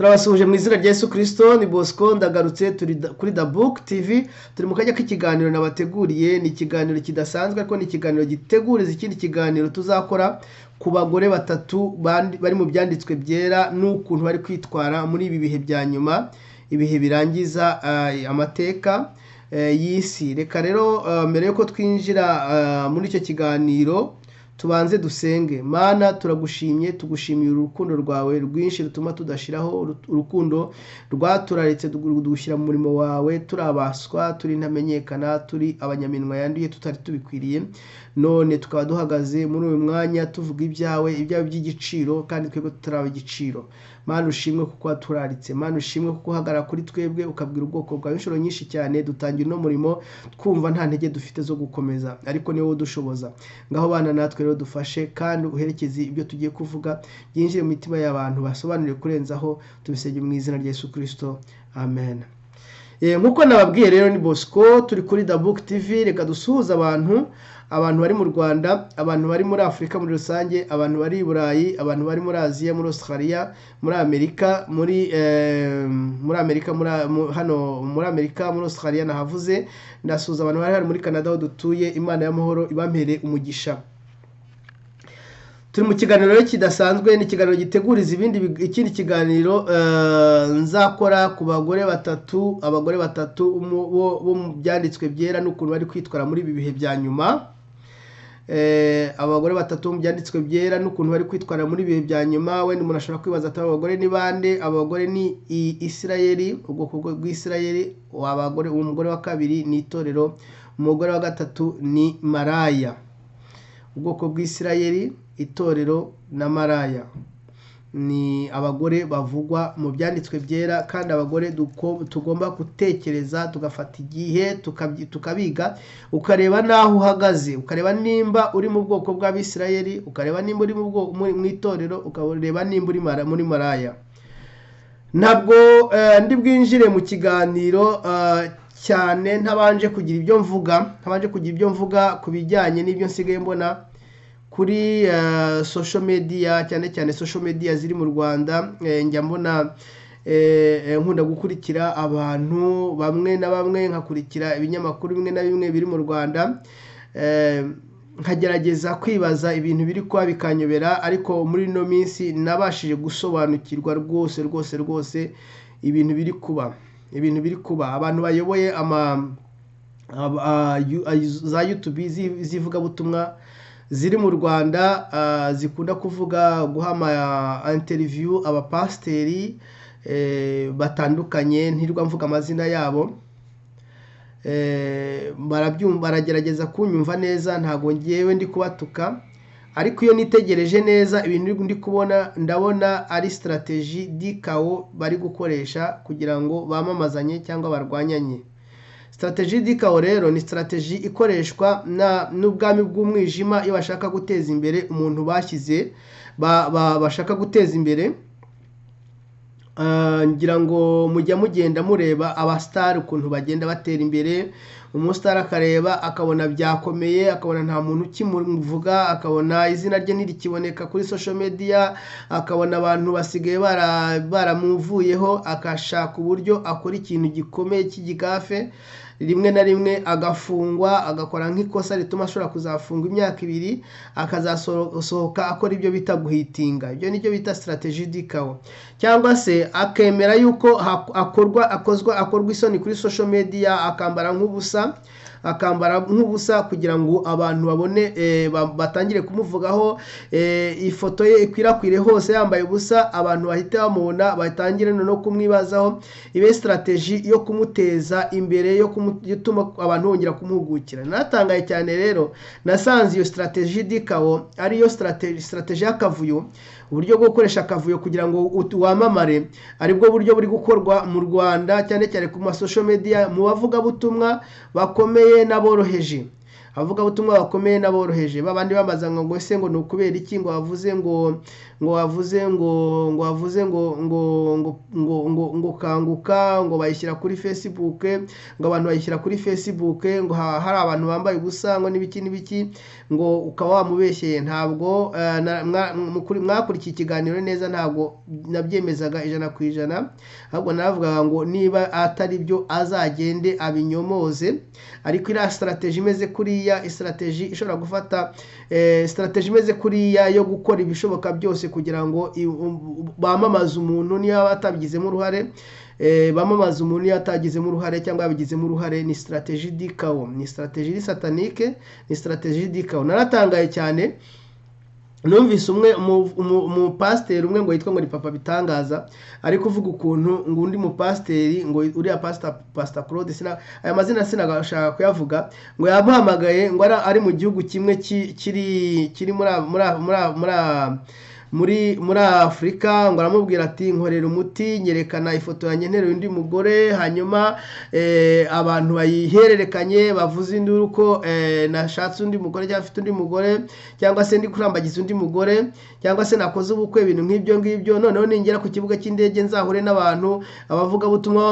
Turabasuhuje mu izina rya Yesu Kristo, ni Bosco ndagarutse kuri The Book TV. Turi mu kajya k'ikiganiro nabateguriye, ni ikiganiro kidasanzwe ariko ni ikiganiro giteguriza ikindi kiganiro tuzakora ku bagore batatu bari mu byanditswe byera n'ukuntu bari kwitwara muri ibi bihe bya nyuma, ibihe birangiza amateka y'isi. Reka rero mbere yuko twinjira muri icyo kiganiro tubanze dusenge. Mana, turagushimye, tugushimiye urukundo rwawe rwinshi rutuma tudashiraho, urukundo rwaturaritse dugushyira mu murimo wawe, turabaswa, turi ntamenyekana, turi abanyaminwa yanduye tutari tubikwiriye, none tukaba duhagaze muri uyu mwanya tuvuga ibyawe by'igiciro kandi twebwe tutaraba igiciro. Mana ushimwe kuko waturaritse, Mana ushimwe kuko uhagarara kuri twebwe ukabwira ubwoko bwawe inshuro nyinshi cyane. Dutangira no murimo twumva nta ntege dufite zo gukomeza, ariko ni wowe udushoboza. Ngaho bana natwe rero dufashe kandi uherekeze ibyo tugiye kuvuga byinjire mu mitima y'abantu, basobanurire kurenzaho, tubisenge mu izina rya Yesu Kristo, amen. Nkuko nababwiye rero ni Bosco, turi kuri The Book TV. Reka dusuhuza abantu bari mu Rwanda, abantu bari muri Afurika muri rusange, abantu bari i Burayi, abantu bari muri Aziya, muri Australia, muri Amerika, muri Amerika, hano muri Amerika, muri Australia nahavuze. Ndasuhuza abantu bari muri Canada aho dutuye. Imana y'amahoro ibampere umugisha. Turi mu kiganiro kidasanzwe, ni ikiganiro giteguriza ikindi kiganiro nzakora ku bagore batatu, abagore batatu bo mu byanditswe byera n'ukuntu bari kwitwara muri ibi bihe bya nyuma. Abagore batatu mu byanditswe byera n'ukuntu bari kwitwara muri ibi bihe bya nyuma. Wenda umuntu ashobora kwibaza ati abagore ni bande? Abagore ni Isirayeli, ubwoko bw'Isirayeli. Umugore wa kabiri ni itorero, umugore wa gatatu ni maraya. Ubwoko bw'Isirayeli, itorero na maraya ni abagore bavugwa mu byanditswe byera, kandi abagore tugomba gutekereza, tugafata igihe tukabiga, ukareba naho uhagaze, ukareba nimba uri mu bwoko bw'Abisirayeli, ukareba nimba uri mu itorero, ukareba nimba uri muri maraya. Ntabwo ndi bwinjire mu kiganiro cyane ntabanje kugira ibyo mvuga ku bijyanye n'ibyo nsigaye mbona kuri social media, cyane social media ziri mu Rwanda. Njya mbona nkunda gukurikira abantu bamwe na bamwe, nkakurikira ibinyamakuru bimwe na bimwe biri mu Rwanda, nkagerageza kwibaza ibintu biri kuba bikanyobera, ariko muri ino minsi nabashije gusobanukirwa rwose ibintu biri kuba. Abantu bayoboye za YouTube zivugabutumwa ziri mu Rwanda, zikunda guha interview abapasiteri batandukanye, ntirwa mvuga amazina yabo. Baragerageza kunyumva neza, ntago ngewe ndi kubatuka, ariko iyo nitegereje neza ibintu ndi kubona, ndabona ari strategie dikao bari gukoresha kugira ngo bamamazanye cyangwa barwanyanye. Strategie dikao rero ni strategie ikoreshwa n'ubwami bw'umwijima iyo bashaka guteza imbere umuntu bashyize bashaka guteza imbere. Ngira ngo mujya mugenda mureba abastar ukuntu bagenda batera imbere. Umustar akareba akabona byakomeye, akabona nta muntu ukimuvuga, akabona izina rye ntirikiboneka kuri social media, akabona abantu basigaye baramuvuyeho, akashaka uburyo akora ikintu gikomeye cy'igigafe, rimwe na rimwe agafungwa, agakora nk'ikosa rituma ashobora kuzafungwa imyaka 2, akazasohoka akora ibyo bita guhitinga. Ibyo nicyo bita strategie dikao. Cyangwa se akemera yuko akorwa isoni kuri social media, akambara nk'ubusa kugira ngo abantu babone, batangire kumuvugaho, ifoto ye ikwirakwire hose yambaye ubusa, abantu bahite bamubona, batangire no kumwibazaho, ibe strategie yo kumuteza imbere, yo gutuma abantu bongera kumuhugukira. Natangaye cyane rero, nasanze iyo strategie dikao ari yo strategie y'akavuyo, uburyo bwo gukoresha akavuyo kugira ngo wamamare, aribwo buryo buri gukorwa mu Rwanda, cyane ku social media, mu bavuga butumwa bakomeye n'aboroheje. avuga butumwa bakomeye n'aboroheje babandi bamaza ngo ese ngo nukubera iki ngo wavuze ngo kanguka ngo bayishyira kuri Facebook ngo abantu bayishyira kuri Facebook ngo hari abantu bambaye ubusa ngo n'ibiki ngo ukaba wamubeshyeye. Ntabwo mwakurikiye ikiganiro neza, ntabwo nabyemezaga 100%, ahubwo naravuga ngo niba atari byo azagende abinyomoze. Ariko iriya strategy imeze kuriya, strategy ishobora gufata strategy imeze kuriya yo gukora ibishoboka byose kugira ngo bamamaze umuntu niyo batabigizemo uruhare, bamamaza umuntu yatagizemo uruhare cyangwa yabigizemo uruhare, ni strategy dikao, ni strategy satanique, ni strategy dikao. Naratangaye cyane numvise umwe mu pasteur umwe ngo yitwa ngo ni Papa Bitangaza ari kuvuga ukuntu ngo undi mu pasteur ngo uriya pastor Claude aya mazina sinagashaka kuyavuga, ngo yamuhamagaye ngo ari mu gihugu kimwe kiri muri Afrika, ngo aramubwira ati nkorera umuti nyerekana ifoto yanjye nterera undi mugore, hanyuma abantu bayihererekanye bavuze induru ko nashatse undi mugore cyangwa afite undi mugore cyangwa se ndi kurambagiza undi mugore cyangwa se nakoze ubukwe, ibintu nk'ibyo. Noneho ningera ku kibuga cy'indege nzahure n'abantu abavuga butumwa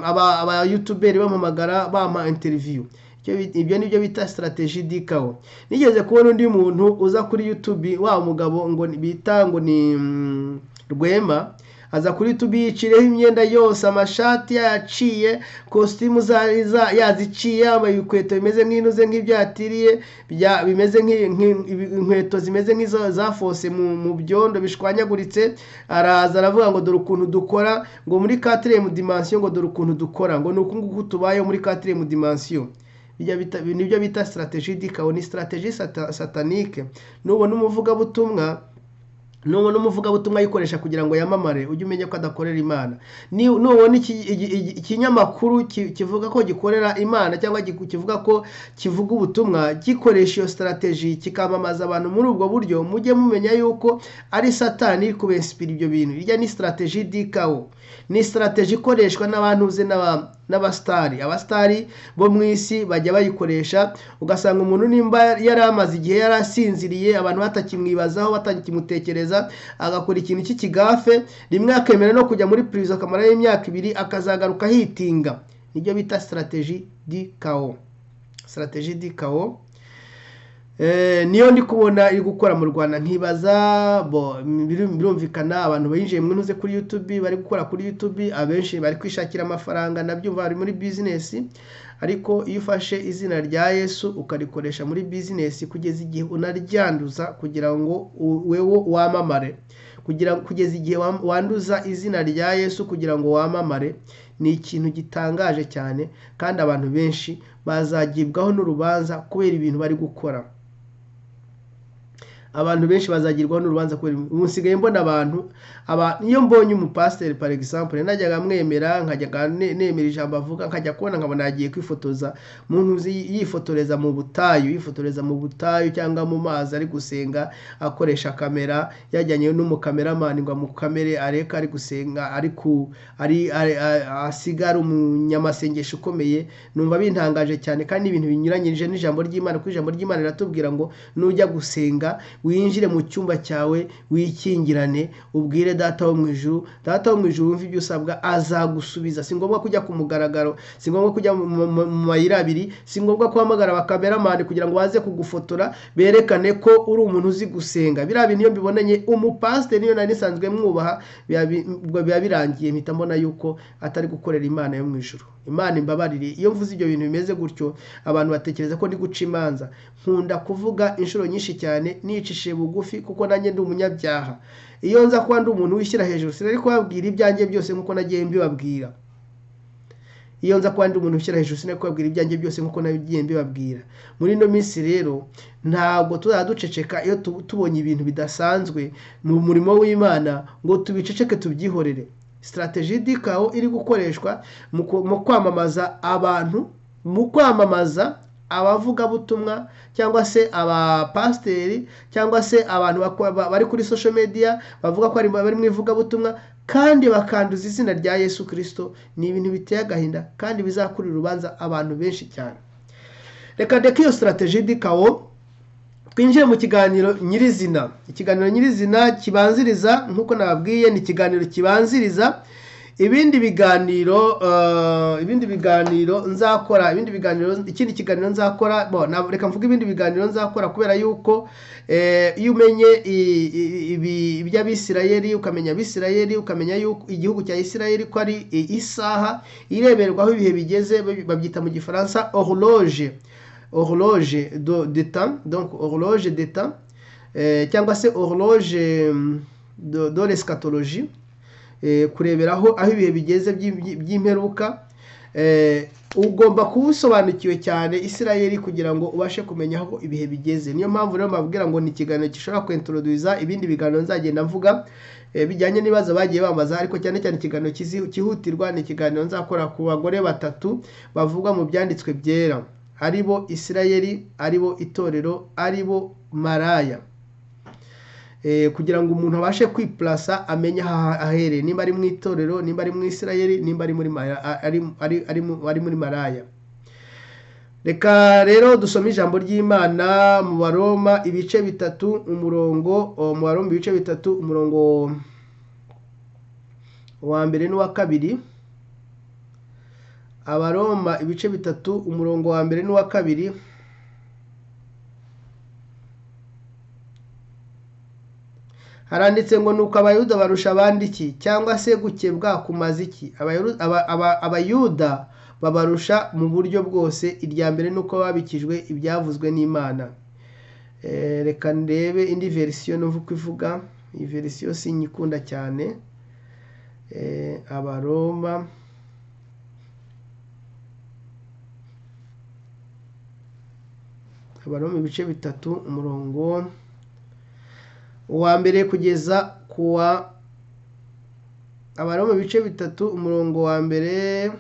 aba YouTuber bampamagara bampa interview. Ibyo nibyo bita strategy dikao. Nigeze kubona undi muntu uza kuri YouTube wa mugabo ngo bita ngo ni Rwema, aza kuri YouTube yicireho imyenda yose, amashati yaciye, costume yaziciye, yambaye ibikweto bimeze nk'inuze nk'ibyatiriye, bimeze nk'inkweto zimeze nk'izo zafose mu byondo bishwanyaguritse. Araza aravuga ngo dore ukuntu dukora ngo muri 4e dimension, ngo dore ukuntu dukora ngo nuko nguko tubaye muri 4e dimension. Nibyo bita strategy dikao, ni strategy satanique. Nubona umuvuga butumwa yikoresha kugira ngo yamamare, ujye umenya ko adakorera Imana. Nubona ikinyamakuru kivuga ko gikorera Imana cyangwa kivuga ko kivuga ubutumwa gikoresha iyo strategy kikamamaza abantu muri ubwo buryo, mujye mumenya yuko ari Satani kubespira ibyo bintu. Irya ni strategy dikao, ni strategy ikoreshwa n'abantuze n'abastari. Abastari bo mu isi bajya bayikoresha, ugasanga umuntu nimba yaramaze igihe yarasinziriye, abantu batakimwibazaho batakimutekereza, agakora ikintu cy'ikigafe, rimwe akemera no kujya muri prison akamara y'imyaka 2 akazagaruka hitinga. Nibyo bita strategy dikao. Strategy dikao niyo ndi kubona iri gukora mu Rwanda. Nkibaza birumvikana abantu bayinjiye mu ntuze kuri YouTube, bari gukora kuri YouTube, abenshi bari kwishakira amafaranga, nabyo bari muri business. Ariko iyo ufashe izina rya Yesu ukarikoresha muri business kugeza igihe unaryanduza kugira ngo wewe wamamare, kugeza igihe wanduza izina rya Yesu kugira ngo wamamare, ni ikintu gitangaje cyane, kandi abantu benshi bazagibwaho n'urubanza kubera ibintu bari gukora. Abantu benshi bazagirwaho n'urubanza kubera umusigaye mbona abantu iyo mbonye umupasiteri par exemple najyaga mwemera, nkajyaga nemera ijambo avuga, nkajya kubona nkabona yagiye kwifotoza muntu yifotoreza mu butayu cyangwa mu mazi ari gusenga akoresha kamera, yajyanye n'umukameramani ngo amukamere areka ari gusenga, asigara umunyamasengesho ukomeye. Numva bintangaje cyane kandi ibintu binyuranyije n'ijambo ry'Imana, kuko ijambo ry'Imana riratubwira ngo nujya gusenga winjire mu cyumba cyawe wikingirane, ubwire data wo mu ijuru. Data wo mu ijuru wumva ibyo usabwa azagusubiza. Si ngombwa kujya ku mugaragaro, si ngombwa kujya mu mayira abiri, si ngombwa kuhamagara abakameramani kugira ngo baze kugufotora berekane ko uri umuntu uzi gusenga. Biriya bintu iyo mbibonanye umupasiteri niyo nari nisanzwe mwubaha, biba birangiye mpita mbona yuko atari gukorera Imana yo mu ijuru. Imana imbabarire iyo mvuze ibyo bintu bimeze gutyo, abantu batekereza ko ndi guca imanza. Nkunda kuvuga inshuro nyinshi cyane nicishije bugufi, kuko nanjye ndi umunyabyaha. Iyo nza kuba ndi umuntu wishyira hejuru, sinari kubabwira ibyanjye byose nkuko nagiye mbibabwira. Iyo nza kuba ndi umuntu wishyira hejuru, sinari kubabwira ibyanjye byose nkuko nagiye mbibabwira. Muri ino minsi rero ntabwo tuzaduceceka iyo tubonye ibintu bidasanzwe mu murimo w'Imana ngo tubiceceke tubyihorere. Strategy dikao iri gukoreshwa mu kwamamaza abantu, mu kwamamaza abavuga butumwa cyangwa se abapasiteri cyangwa se abantu bari kuri social media bavuga ko bari mu ivuga butumwa, kandi bakanduza izina rya Yesu Kristo. Ni ibintu biteye agahinda kandi bizakurira urubanza abantu benshi cyane. reka ndeke iyo strategie dikawo twinjire mu kiganiro nyirizina. Ikiganiro nyirizina kibanziriza nk'uko nababwiye ni ikiganiro kibanziriza ibindi biganiro nzakora, ikindi kiganiro nzakora reka mvuga ibindi biganiro nzakora, kubera yuko iyo umenye iby'Abisirayeli, ukamenya Abisirayeli, ukamenya yuko igihugu cya Isirayeli ko ari isaha ireberwaho ibihe bigeze, babyita mu Gifaransa horloge de temps, donc horloge de temps, cyangwa se horloge de l'eschatologie, kureberaho aho ibihe bigeze by'imperuka. Ugomba kubusobanukiwe cyane Isirayeli kugira ngo ubashe kumenya aho ibihe bigeze. Niyo mpamvu rero mbabwira ngo ni ikiganiro gishobora kwintroduza ibindi biganiro nzagenda mvuga bijyanye n'ibibazo bagiye bambaza, ariko cyane cyane ikiganiro kihutirwa ni ikiganiro nzakora ku bagore batatu bavugwa mu byanditswe byera, aribo Isirayeli, aribo itorero, aribo maraya, kugira ngo umuntu abashe kwiplasa amenye ahereye, nimba ari mu itorero, nimba ari mu Isirayeli, nimba ari muri maraya. Reka rero dusome ijambo ry'Imana mu Baroma ibice bitatu umurongo wa mbere n'uwa kabiri. Abaroma ibice bitatu umurongo wa mbere n'uwa kabiri. Haranditse ngo nuko abayuda barusha abandi iki, cyangwa se gukebwa kumaze iki? Abayuda babarusha mu buryo bwose. Irya mbere nuko babikijwe ibyavuzwe n'Imana. Reka ndebe indi version numva uko ivuga. Iyi version sinyikunda cyane. Abaroma ibice bitatu umurongo wa mbere kugeza kuwa Abaroma ibice bitatu umurongo wa mbere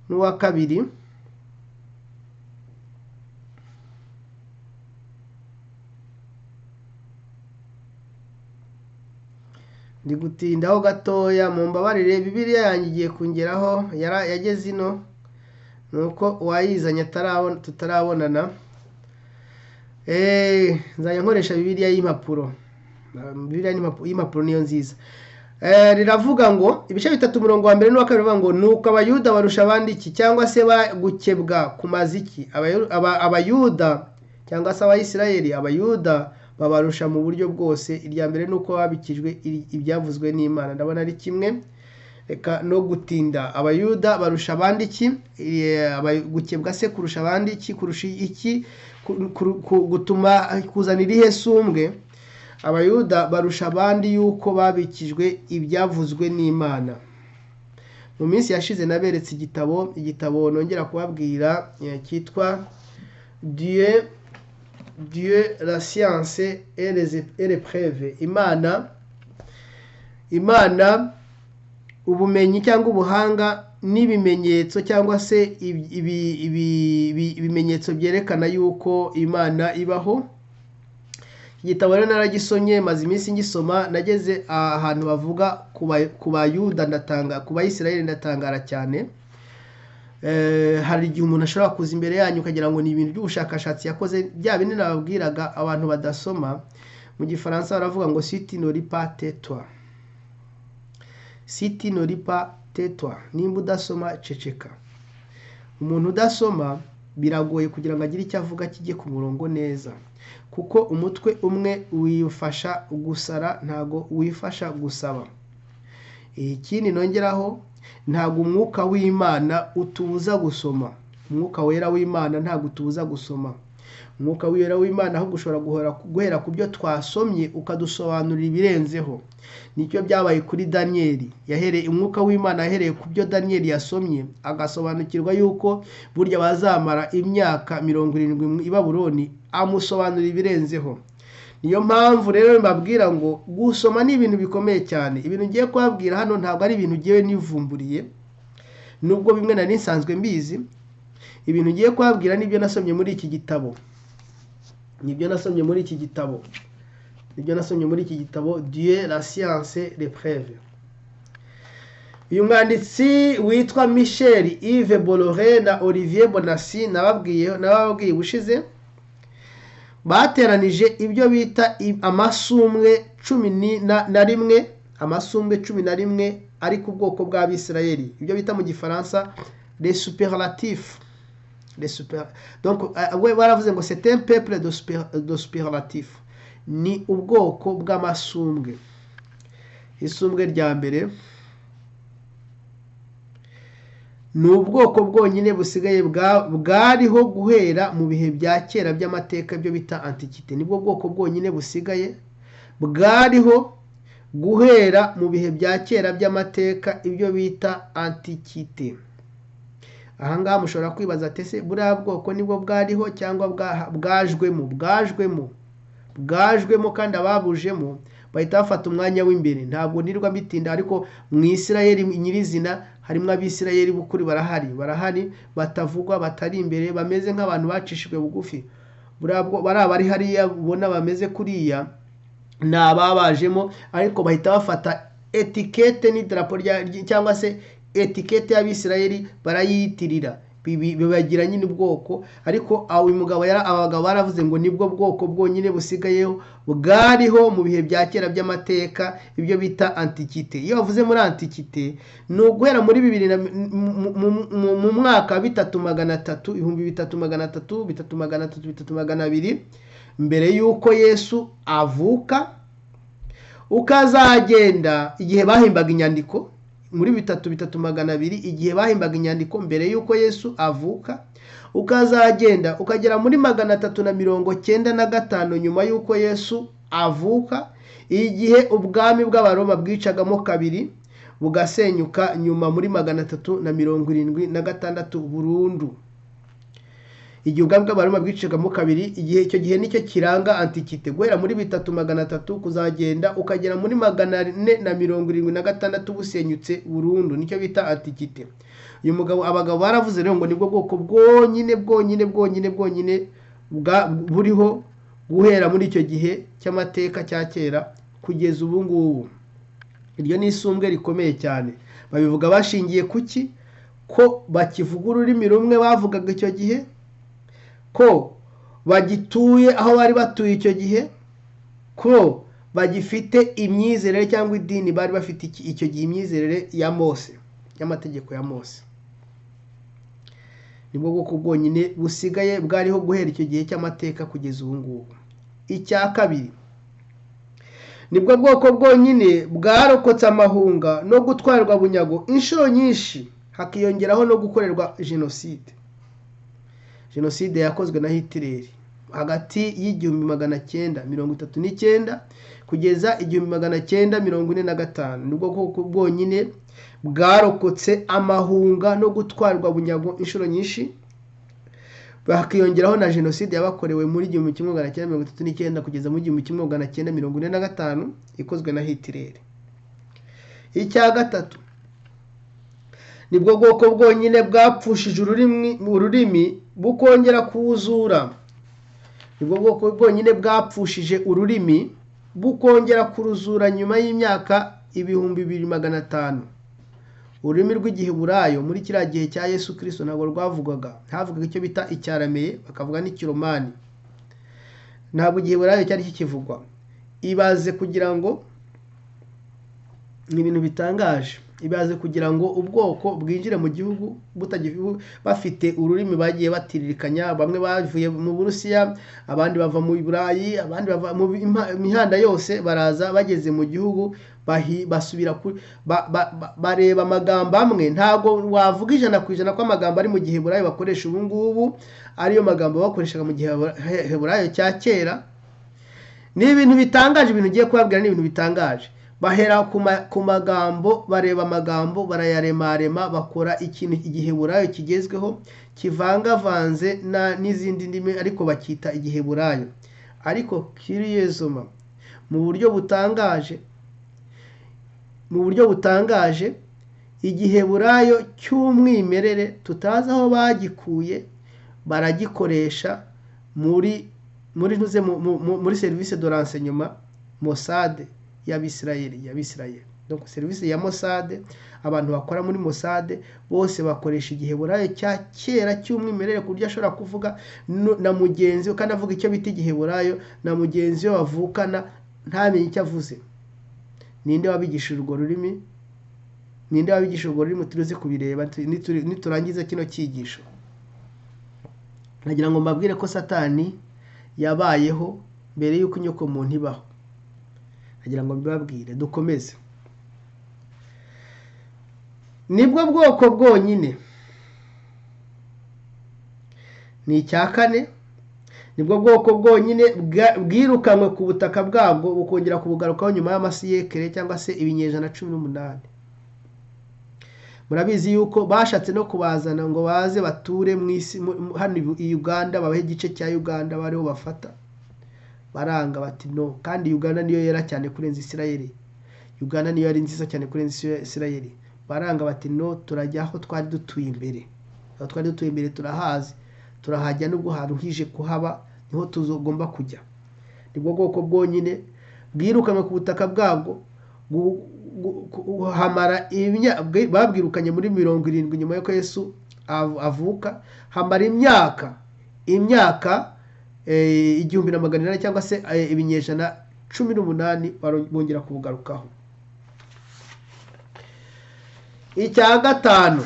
n'uwa kabiri. Ndi gutindaho gatoya, mu mbabarire. Bibiliya yanjye igiye kungeraho yageze ino, nuko uwayizanye tutarabonana. Nzajya nkoresha Bibiliya y'impapuro. Bibiliya y'impapuro niyo nziza. Riravuga ngo ibice bitatu umurongo wa mbere n'uwa kabiri bivuga ngo nuko abayuda barusha abandi iki, cyangwa se gukebwa kumaze iki? Abayuda cyangwa se Abayisirayeli, abayuda babarusha mu buryo bwose. Irya mbere nuko babikijwe ibyavuzwe n'Imana. Ndabona ari kimwe. Reka no gutinda. Abayuda barusha abandi iki? Gukebwa se kurusha abandi iki? Kurusha iki? Gutuma kuzanira ihe sumbwe. Abayuda barusha abandi yuko babikijwe ibyavuzwe n'Imana. Mu minsi yashize naberetse igitabo nongera kubabwira cyitwa Dieu, la science et les preuves. Imana ubumenyi cyangwa ubuhanga n'ibimenyetso, cyangwa se ibimenyetso byerekana yuko Imana ibaho. Igitabo rero naragisomye, maze iminsi ngisoma, nageze ahantu bavuga ku Bayuda ndatanga, ku Bayisirayeli ndatangara cyane. Hari igihe umuntu ashobora kuza imbere yanyu ukagira ngo ni ibintu by'ubushakashatsi yakoze, bya bindi nababwiraga abantu badasoma. Mu Gifaransa baravuga ngo si tu ne lis pas tais-toi. Si tu ne lis pas tais-toi. Nimba udasoma ceceka. Umuntu udasoma biragoye kugira ngo agire icyo avuga kijye ku murongo neza, kuko umutwe umwe wifasha gusara, ntago wifasha gusaba. Ikindi nongeraho, ntago umwuka w'Imana utubuza gusoma. Umwuka wera w'Imana ntago utubuza gusoma. Umwuka wera w'Imana ahubwo ushobora guhera ku byo twasomye ukadusobanurira ibirenzeho. Nicyo byabaye kuri Daniyeli. Umwuka w'Imana yahereye ku byo Daniyeli yasomye, agasobanukirwa yuko burya bazamara imyaka 70 i Babuloni, amusobanurira ibirenzeho. Niyo mpamvu rero mbabwira ngo gusoma ni ibintu bikomeye cyane. Ibintu ngiye kubabwira hano ntabwo ari ibintu ngiye nivumburiye, nubwo bimwe nari nsanzwe mbizi. Ibintu ngiye kubabwira nibyo nasomye muri iki gitabo. Nibyo nasomye muri iki gitabo Dieu, la science, les preuves. uyu mwanditsi witwa Michel Yves Bolloré na Olivier Bonassi nababwiye ubushize, bateranije ibyo bita amasumbwe 11, amasumbwe 11 ari ku bwoko bw'Abisirayeli, ibyo bita mu gifaransa les superlatifs. Donc we baravuze ngo c'est un peuple de superlatifs, ni ubwoko bw'amasumbwe. Isumbwe rya mbere ni ubwoko bwonyine busigaye bwariho guhera mu bihe bya kera by'amateka, byo bita antiquité. Nibwo bwoko bwonyine busigaye bwariho guhera mu bihe bya kera by'amateka, ibyo bita antiquité. Aha ngaha mushobora kwibaza ati ese buriya bwoko nibwo bwariho cyangwa bwajwemo kandi ababujemo bahita bafata umwanya w'imbere. Ntabwo nirwa bitinda, ariko mu Isirayeli nyirizina harimo Abisirayeli b'ukuri, barahari batavugwa, batari imbere, bameze nk'abantu bacishijwe bugufi. Bariya bari hariya ubona bameze kuriya ni ababajemo, ariko bahita bafata etikete n'idarapo cyangwa se etikete y'Abisirayeli barayiyitirira, bibagira nyine ubwoko. Ariko uyu mugabo abagabo baravuze ngo nibwo bwoko bwonyine busigayeho bwariho mu bihe bya kera by'amateka, ibyo bita antiquité. Iyo bavuze muri antiquité ni uguhera muri mu mwaka 3300 mbere y'uko Yesu avuka, ukazagenda igihe bahimbaga inyandiko muri 3200 igihe bahimbaga inyandiko mbere y'uko Yesu avuka, ukazagenda ukagera muri 395 nyuma y'uko Yesu avuka, igihe ubwami bw'Abaroma bwicagamo kabiri bugasenyuka nyuma muri 376 burundu. Igihe ubwami bw'Abaroma bwicagamo kabiri, igihe icyo gihe nicyo kiranga antiquité. Guhera muri 3300 kuzagenda ukagera muri 476 busenyutse burundu, nicyo bita antiquité. Uyu mugabo abagabo baravuze rero ngo nibwo bwoko bwonyine buriho guhera muri icyo gihe cy'amateka cya kera kugeza ubu ngubu. Iryo ni isumbwe rikomeye cyane. Babivuga bashingiye kuki? Ko bakivuga ururimi rumwe bavugaga icyo gihe, ko bagituye aho bari batuye icyo gihe, ko bagifite imyizerere cyangwa idini bari bafite icyo gihe, imyizerere ya Mose, y'amategeko ya Mose. Nibwo bwoko bwonyine busigaye bwariho guhera icyo gihe cy'amateka kugeza ubu ngubu. Icya kabiri, nibwo bwoko bwonyine bwarokotse amahunga no gutwarwa bunyago inshuro nyinshi, hakiyongeraho no gukorerwa jenoside. Jenoside yakozwe na Hitler hagati y'1939 kugeza 1945. Nibwo bwoko bwonyine bwarokotse amahunga no gutwarwa bunyago inshuro nyinshi, bakiyongeraho na jenoside yabakorewe muri 1939 kugeza muri 1945 ikozwe na Hitler. Icya gatatu, nibwo bwoko bwonyine bwapfushije ururimi bukongera kuwuzura. Nibwo bwoko bwonyine bwapfushije ururimi bukongera kuruzura nyuma y'imyaka 2500. Ururimi rw'Igiheburayo muri kiriya gihe cya Yesu Kristo ntabwo rwavugaga, havugaga icyo bita Icyarameye, bakavuga n'Ikiromani. Ntabwo Igiheburayo cyari kikivugwa. Ibaze kugira ngo ni ibintu bitangaje, ibaze kugira ngo ubwoko bwinjire mu gihugu bafite ururimi bagiye batiririkanya. Bamwe bavuye mu Burusiya, abandi bava mu Burayi, abandi bava mu mihanda yose, baraza bageze mu gihugu basubira bareba amagambo amwe. Ntabwo wavuga 100% ko amagambo ari mu Giheburayo bakoresha ubu ngubu ariyo magambo bakoreshaga mu Giheburayo cya kera. Ni ibintu bitangaje, ibintu ugiye kubabwira ni ibintu bitangaje. Bahera ku magambo, bareba amagambo, barayaremarema, bakora ikintu Igiheburayo kigezweho kivangavanze n'izindi ndimi, ariko bakita Igiheburayo. Ariko kiriyezoma mu buryo butangaje, Igiheburayo cy'umwimerere tutazi aho bagikuye, baragikoresha muri serivisi de renseignement Mossad y'Abisirayeli. donc serivisi ya Mossad, abantu bakora muri Mossad bose bakoresha igiheburayo cya kera cy'umwimerere ku buryo ashobora kuvuga na mugenzi we kandi avuga icyo bita igiheburayo na mugenzi we bavukana ntamenye icyo avuze. Ninde wabigishije urwo rurimi? Ninde wabigishije urwo rurimi? Turuzi kubireba niturangiza kino cyigisho. Nagira ngo mbabwire ko Satani yabayeho mbere y'uko inyoko muntu ibaho. Nagira ngo mbibabwire. Dukomeze. Nibwo bwoko bwonyine, ni icya kane, nibwo bwoko bwonyine bwirukanwe ku butaka bwabwo bukongera kubugarukaho nyuma y'amasiyekere cyangwa se ibinyejana 18. Murabizi yuko bashatse no kubazana ngo baze bature mu isi hano i Uganda, babahe igice cya Uganda bariho bafata, baranga bati no, kandi Uganda niyo yera cyane kurenza Isirayeli. Uganda niyo yari nziza cyane kurenza Isirayeli. Baranga bati no, turajya aho twari dutuye imbere. Aho twari dutuye imbere turahazi, turahajya nubwo haruhije kuhaba, niho tuzogomba kujya. Nibwo bwoko bwonyine bwirukanwe ku butaka bwabwo hamara babwirukanye muri 70 nyuma y'uko Yesu avuka. Hamara imyaka 1800 cyangwa se ibinyejana 18 bongera kubugarukaho. Icya gatanu,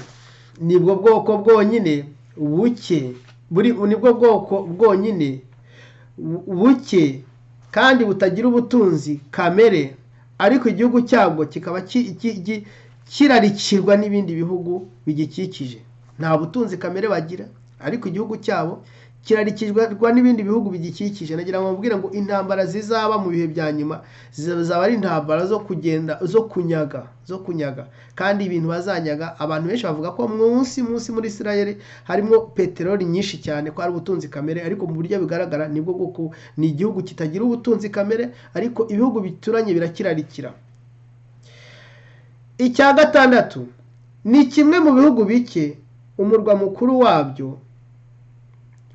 nibwo bwoko bwonyine buke nibwo bwoko bwonyine buke kandi butagira ubutunzi kamere, ariko igihugu cyabwo kikaba kirarikirwa n'ibindi bihugu bigikikije. Nta butunzi kamere bagira, ariko igihugu cyabo kirarikirwa n'ibindi bihugu bigikikije. Nagira ngo mbabwire ngo intambara zizaba mu bihe bya nyuma zizaba ari intambara zo kugenda zo kunyaga kandi ibintu bazanyaga. Abantu benshi bavuga ko munsi muri Isirayeli harimo peteroli nyinshi cyane, ko ari ubutunzi kamere, ariko mu buryo bigaragara nibwo bwoko ni igihugu kitagira ubutunzi kamere, ariko ibihugu bituranye birakirarikira. Icya gatandatu, ni kimwe mu bihugu bike umurwa mukuru wabyo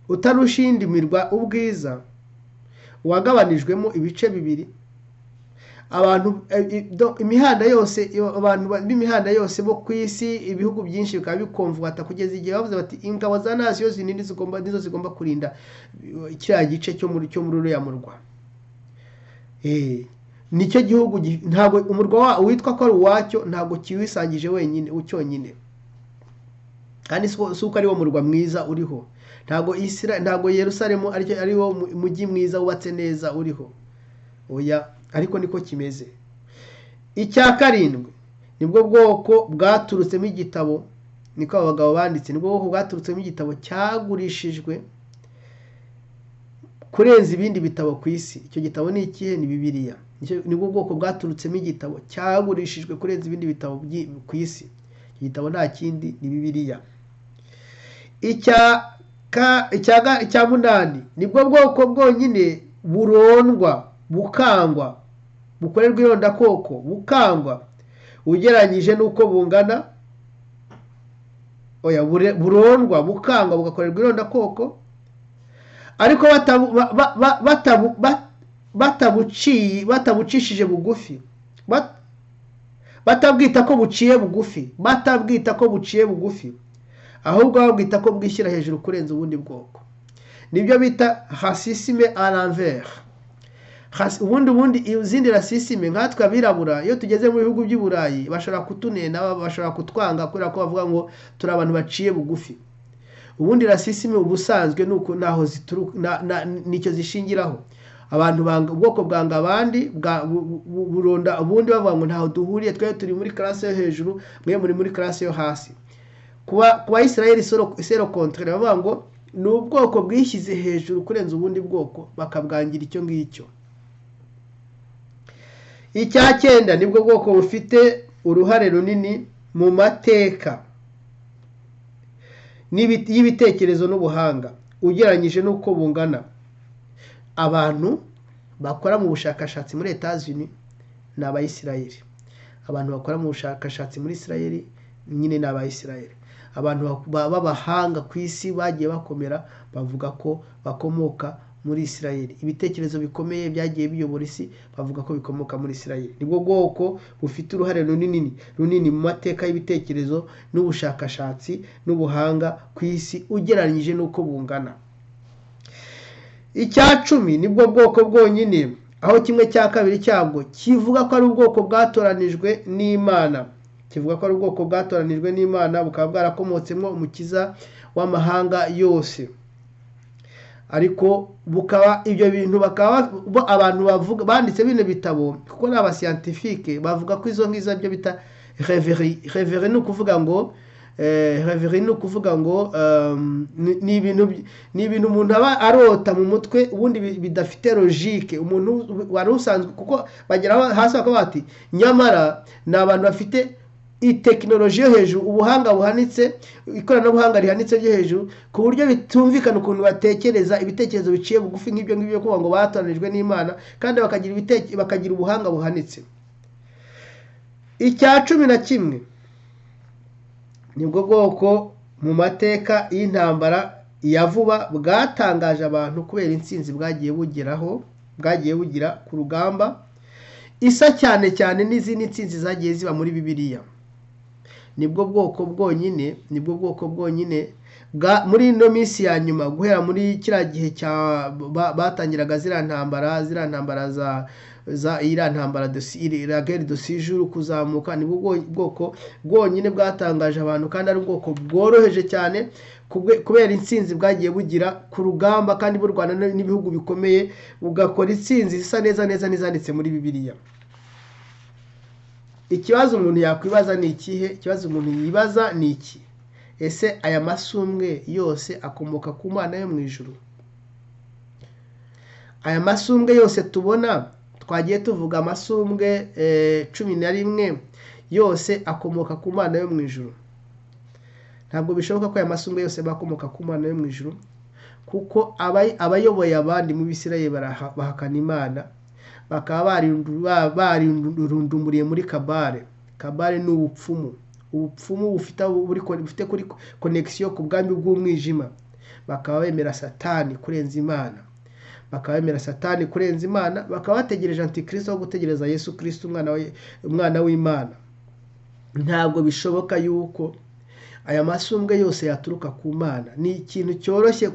utarushindimirwa ubwiza wagabanijwemo ibice bibiri. Abantu imihanda yose, abantu b'imihanda yose bo ku isi, ibihugu byinshi bikaba bikomvata kugeza igihe bavuze bati ingabo za nasiyo zinini nizo zigomba kurinda kiriya gice cyo muri uriya murwa. Nicyo gihugu ntabwo umurwa witwa ko ari uwacyo, ntabwo kiwisangije wenyine cyonyine, kandi si uko ari wo murwa mwiza uriho. Ntabwo Yerusalemu ari wo mujyi mwiza wubatse neza uriho, oya, ariko niko kimeze. Icya karindwi, nibwo bwoko bwaturutsemo igitabo, niko abagabo banditse, nibwo bwoko bwaturutsemo igitabo cyagurishijwe kurenza ibindi bitabo ku isi. Icyo gitabo ni ikihe? Ni Bibiliya. Nibwo bwoko bwaturutsemo igitabo cyagurishijwe kurenza ibindi bitabo ku isi. Icyo gitabo nta kindi, ni Bibiliya. Icya munani, nibwo bwoko bwonyine burondwa, bukangwa, bukorerwa irondakoko, bukangwa ugereranyije n'uko bungana. Oya, burondwa, bukangwa, bugakorerwa irondakoko, ariko batabucishije bugufi, batabwita ko buciye bugufi, ahubwo babwita ko bwishyira hejuru kurenza ubundi bwoko. Nibyo bita racisme à l'envers. Ubundi izindi racisme nkatwe abirabura, iyo tugeze mu bihugu by'i Burayi bashobora kutunena, bashobora kutwanga kubera ko bavuga ngo turi abantu baciye bugufi. Ubundi racisme ubusanzwe nuko naho nicyo zishingiraho. Abantu ubwoko bwanga abandi buronda ubundi bavuga ngo ntaho duhuriye, twe turi muri classe yo hejuru, mwe muri classe yo hasi. Kuba Israeli sero contraire, bavuga ngo ni ubwoko bwishyize hejuru kurenza ubundi bwoko, bakabwangira icyo ngicyo. Icya cyenda, nibwo bwoko bufite uruhare runini mu mateka y'ibitekerezo n'ubuhanga ugereranyije n'uko bungana. Abantu bakora mu bushakashatsi muri Etats-Unis ni Abayisirayeli. Abantu bakora mu bushakashatsi muri Isirayeli nyine ni Abayisirayeli. Abantu b'abahanga ku isi bagiye bakomera bavuga ko bakomoka muri Isirayeli. Ibitekerezo bikomeye byagiye biyobora isi bavuga ko bikomoka muri Isirayeli. Nibwo bwoko bufite uruhare runini mu mateka y'ibitekerezo n'ubushakashatsi n'ubuhanga ku isi ugereranyije n'uko bungana. Icya cumi nibwo bwoko bwonyine aho kimwe cya kabiri cyabwo kivuga ko ari ubwoko bwatoranijwe n'Imana. Kivuga ko ari ubwoko bwatoranijwe n'Imana bukaba bwarakomotsemo umukiza w'amahanga yose. Ariko bukaba ibyo bintu bakaba abantu bavuga banditse bino bitabo kuko ni abascientifique bavuga ko izo ngizo byo bita reverie ni ukuvuga ngo ni ibintu umuntu aba arota mu mutwe ubundi bidafite logique. Umuntu wari usanzwe kuko bagera hasi bakaba bati nyamara ni abantu bafite itekinoloji yo hejuru, ubuhanga buhanitse, ikoranabuhanga rihanitse ryo hejuru ku buryo bitumvikana ukuntu batekereza ibitekerezo biciye bugufi nk'ibyo ngibyo kuvuga ngo batoranijwe n'Imana kandi bakagira ubuhanga buhanitse. Icya cumi na kimwe nibwo bwoko mu mateka y'intambara ya vuba bwatangaje abantu kubera intsinzi bwagiye bugira ku rugamba isa cyane n'izindi ntsinzi zagiye ziba muri Bibiliya. Nibwo bwoko bwonyine muri ino minsi ya nyuma guhera muri kiriya gihe batangiraga ziriya ntambara iriya ntambara la guerre de 6 jours kuzamuka. Nibwo bwoko bwonyine bwatangaje abantu kandi ari ubwoko bworoheje cyane kubera intsinzi bwagiye bugira ku rugamba kandi burwana n'ibihugu bikomeye bugakora intsinzi zisa neza n'izanditse muri Bibiliya. Ikibazo umuntu yakwibaza ni ikihe? Ikibazo umuntu yibaza ni iki? Ese aya masumbwe yose akomoka ku Mana yo mu ijuru? Aya masumbwe yose tubona twagiye tuvuga amasumbwe 11 yose akomoka ku Mana yo mu ijuru. Ntabwo bishoboka ko aya masumbwe yose bakomoka ku Mana yo mu ijuru kuko abayoboye abandi mu Bisirayeli bahakana Imana, bakaba barundumuriye muri Kabale. Kabale ni ubupfumu bufite kuri connection ku bwami bw'umwijima. Bakaba bemera Satani kurenza Imana, bakaba bategereje Antikristo wo gutegereza Yesu Kristo umwana w'Imana. Ntabwo bishoboka yuko aya masumbwe yose yaturuka ku Mana. Ni ikintu cyoroshye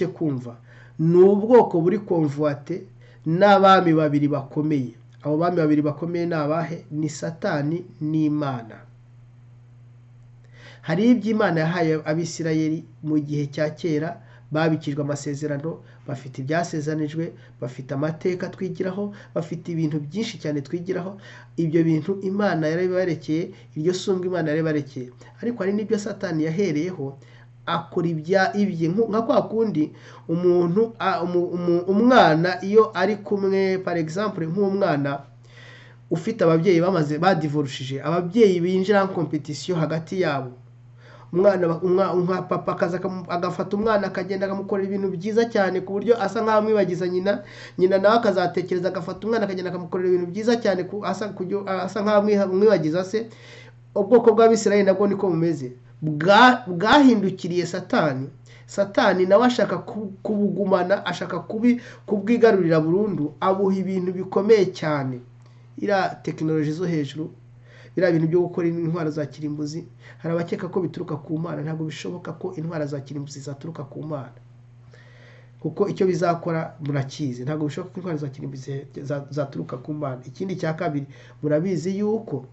kumva. Ni ubwoko buri konvoite n'abami babiri bakomeye. Abo bami babiri bakomeye ni abahe? Ni Satani n'Imana. Hari iby'Imana yahaye Abisirayeli mu gihe cya kera, babikijwe amasezerano, bafite ibyasezanijwe, bafite amateka twigiraho, bafite ibintu byinshi cyane twigiraho. Ibyo bintu Imana yarabibarekeye, iryo sumbwe Imana yarabibarekeye. Ariko hari n'ibyo Satani yahereyeho akora ibye nka kwa kundi umuntu umwana iyo ari kumwe, par exemple nk'umwana ufite ababyeyi badivorishije, ababyeyi binjira mu competition hagati yabo. Umwana papa agafata umwana akagenda akamukorera ibintu byiza cyane ku buryo asa nkaho amwibagiza nyina nawe akazatekereza agafata umwana akagenda akamukorera ibintu byiza cyane asa nkaho amwibagiza se. Ubwoko bw'Abisirayeli nabwo niko bumeze, bwahindukiriye Satani nawe ashaka kubugumana, ashaka kubwigarurira burundu, abuha ibintu bikomeye cyane. Ira tekinoloji zo hejuru, biriya bintu byo gukora intwaro za kirimbuzi, hari abakeka ko bituruka ku Mana. Ntabwo bishoboka ko intwaro za kirimbuzi zaturuka ku Mana kuko icyo bizakora murakizi. Ntabwo bishoboka ko intwaro za kirimbuzi zaturuka ku Mana. Ikindi cya kabiri, murabizi yuko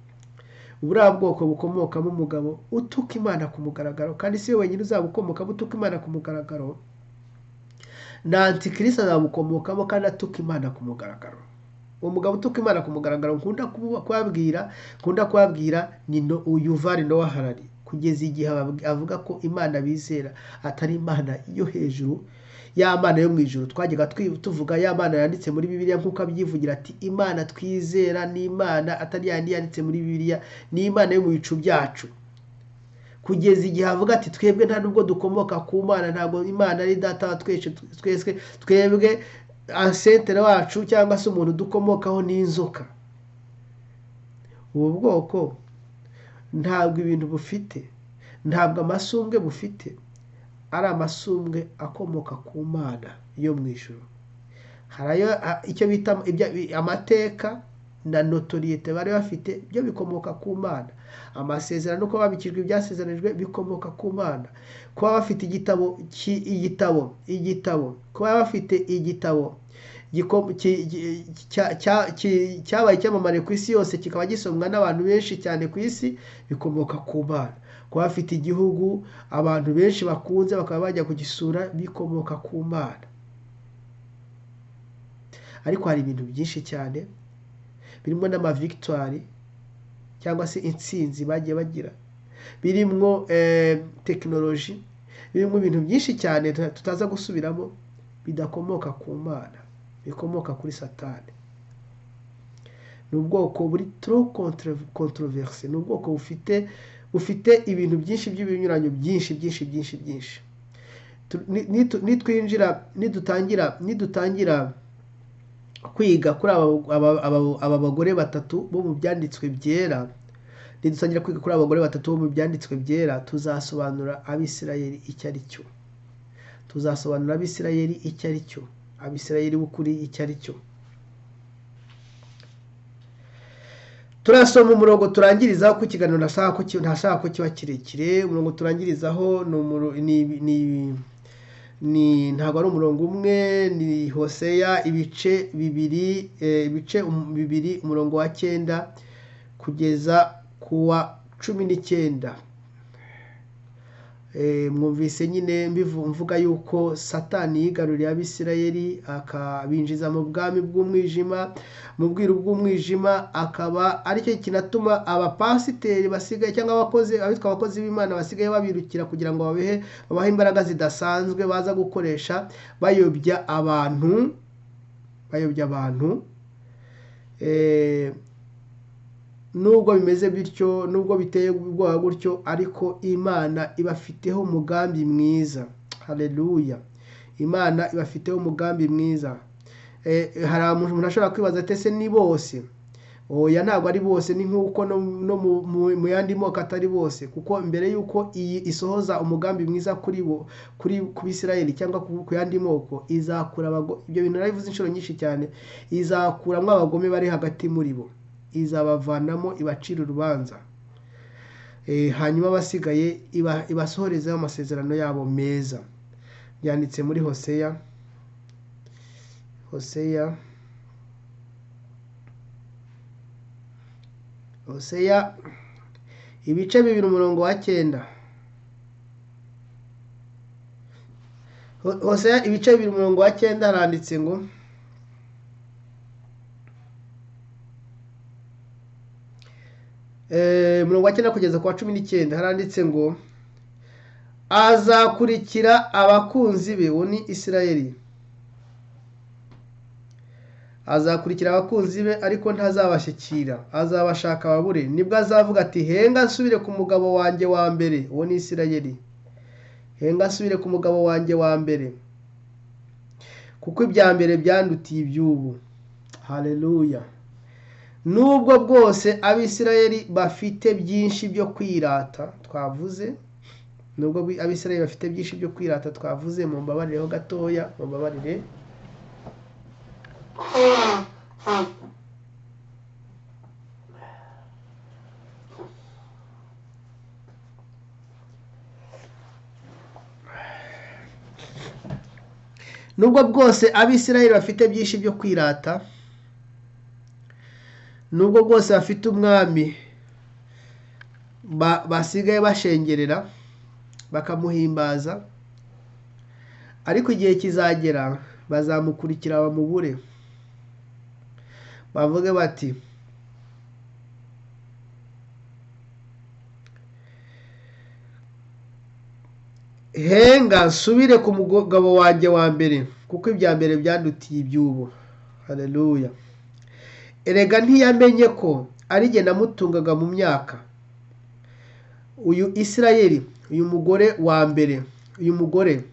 buriya bwoko bukomokamo umugabo utuka Imana ku mugaragaro, kandi si we wenyine uzabukomokamo utuka Imana ku mugaragaro. Na Antikristo azabukomokamo kandi atuka Imana ku mugaragaro. Uwo mugabo utuka Imana ku mugaragaro nkunda kubabwira ni Yuval Noah Harari. Kugeza igihe avuga ko Imana bizera atari Imana yo hejuru, ya Mana yo mu ijuru. Twajyaga tuvuga ya Mana yanditse muri Bibiliya nk'uko abyivugira ati Imana twizera ni Imana atari yandi yanditse muri Bibiliya, ni Imana yo mu bicu byacu. Kugeza igihe avuga ati twebwe nta nubwo dukomoka ku Mana, ntabwo Imana ari data wa twese, twebwe ancêtre wacu cyangwa se umuntu dukomokaho n'inzoka. Ubu bwoko ntabwo ibintu bufite, ntabwo amasumbwe bufite, ari amasumbwe akomoka ku Mana yo mu ijuru. Harayo icyo bita amateka na notoriete bari bafite byo bikomoka ku Mana. Amasezerano ko babikijwe ibyasezeranijwe bikomoka ku Mana. Kuba bafite igitabo kuba bafite igitabo cyabaye icyamamare ku isi yose kikaba gisomwa n'abantu benshi cyane ku isi bikomoka ku Mana. Kuba bafite igihugu abantu benshi bakunze bakaba bajya kugisura bikomoka ku Mana. Ariko hari ibintu byinshi cyane birimo n'amavictoire cyangwa se intsinzi bagiye bagira, birimwo technology, birimwo ibintu byinshi cyane tutaza gusubiramo bidakomoka ku Mana, bikomoka kuri Satani. N'ubwoko buri trop controversé, n'ubwoko bufite ibintu byinshi by'ibinyuranyo byinshi. Nidutangira kwiga kuri aba bagore batatu bo mu byanditswe byera, tuzasobanura Abisirayeli icyo ari cyo. Abisirayeli b'ukuri icyo ari cyo. Turasoma umurongo turangirizaho ku kiganiro ntashaka ko kiba kirekire. Umurongo turangirizaho ntabwo ari umurongo umwe, ni Hoseya ibice bibiri umurongo wa 9 kugeza kuwa 19. Mwumvise nyine mvuga yuko Satani yigaruriye Abisirayeli akabinjiza mu bwami bw'umwijima, mu bwiru bw'umwijima, akaba aricyo kinatuma abapasiteri basigaye cyangwa abitwa abakozi b'Imana basigaye babirukira kugira ngo babahe imbaraga zidasanzwe baza gukoresha bayobya abantu. Nubwo bimeze bityo, nubwo biteye ubwoba gutyo, ariko Imana ibafiteho umugambi mwiza. Haleluya. Imana ibafiteho umugambi mwiza. Hari umuntu ashobora kwibaza ati ese ni bose? Oya, ntabwo ari bose, ni nk'uko no mu yandi moko atari bose, kuko mbere y'uko iyi isohoza umugambi mwiza ku Bisirayeli cyangwa ku yandi moko, izakura ibyo bintu narabivuze inshuro nyinshi cyane, izakuramo abagome bari hagati muri bo, izabavanamo ibacira urubanza, hanyuma abasigaye ibasohorezeho amasezerano yabo meza. Byanditse muri Hoseya ibice 2 umurongo wa 9. Hoseya ibice 2 umurongo wa 9 haranditse ngo umurongo wa 9 kugeza ku wa 19 haranditse ngo azakurikira abakunzi be, ni Isirayeli. Azakurikira abakunzi be ariko ntazabashyikira, azabashaka babure. Nibwo azavuga ati henga nsubire ku mugabo wanjye wa mbere, ni Isirayeli. Henga nsubire ku mugabo wanjye wa mbere, kuko ibya mbere byandutiye iby'ubu. Haleluya. Nubwo bwose Abisirayeli bafite byinshi byo kwirata, twavuze, nubwo Abisirayeli bafite byinshi byo kwirata twavuze, mu mbabarireho gatoya, mu mbabarire. Nubwo bwose Abisirayeli bafite byinshi byo kwirata, nubwo bwose bafite umwami basigaye bashengerera bakamuhimbaza, ariko igihe kizagera bazamukurikira bamubure, bavuge bati henga nsubire ku mugabo wanjye wa mbere, kuko ibya mbere byandutiye iby'ubu. Haleluya. Erega ntiyamenye ko ari jye namutungaga mu myaka. Uyu Isirayeli, uyu mugore wa mbere, uyu mugore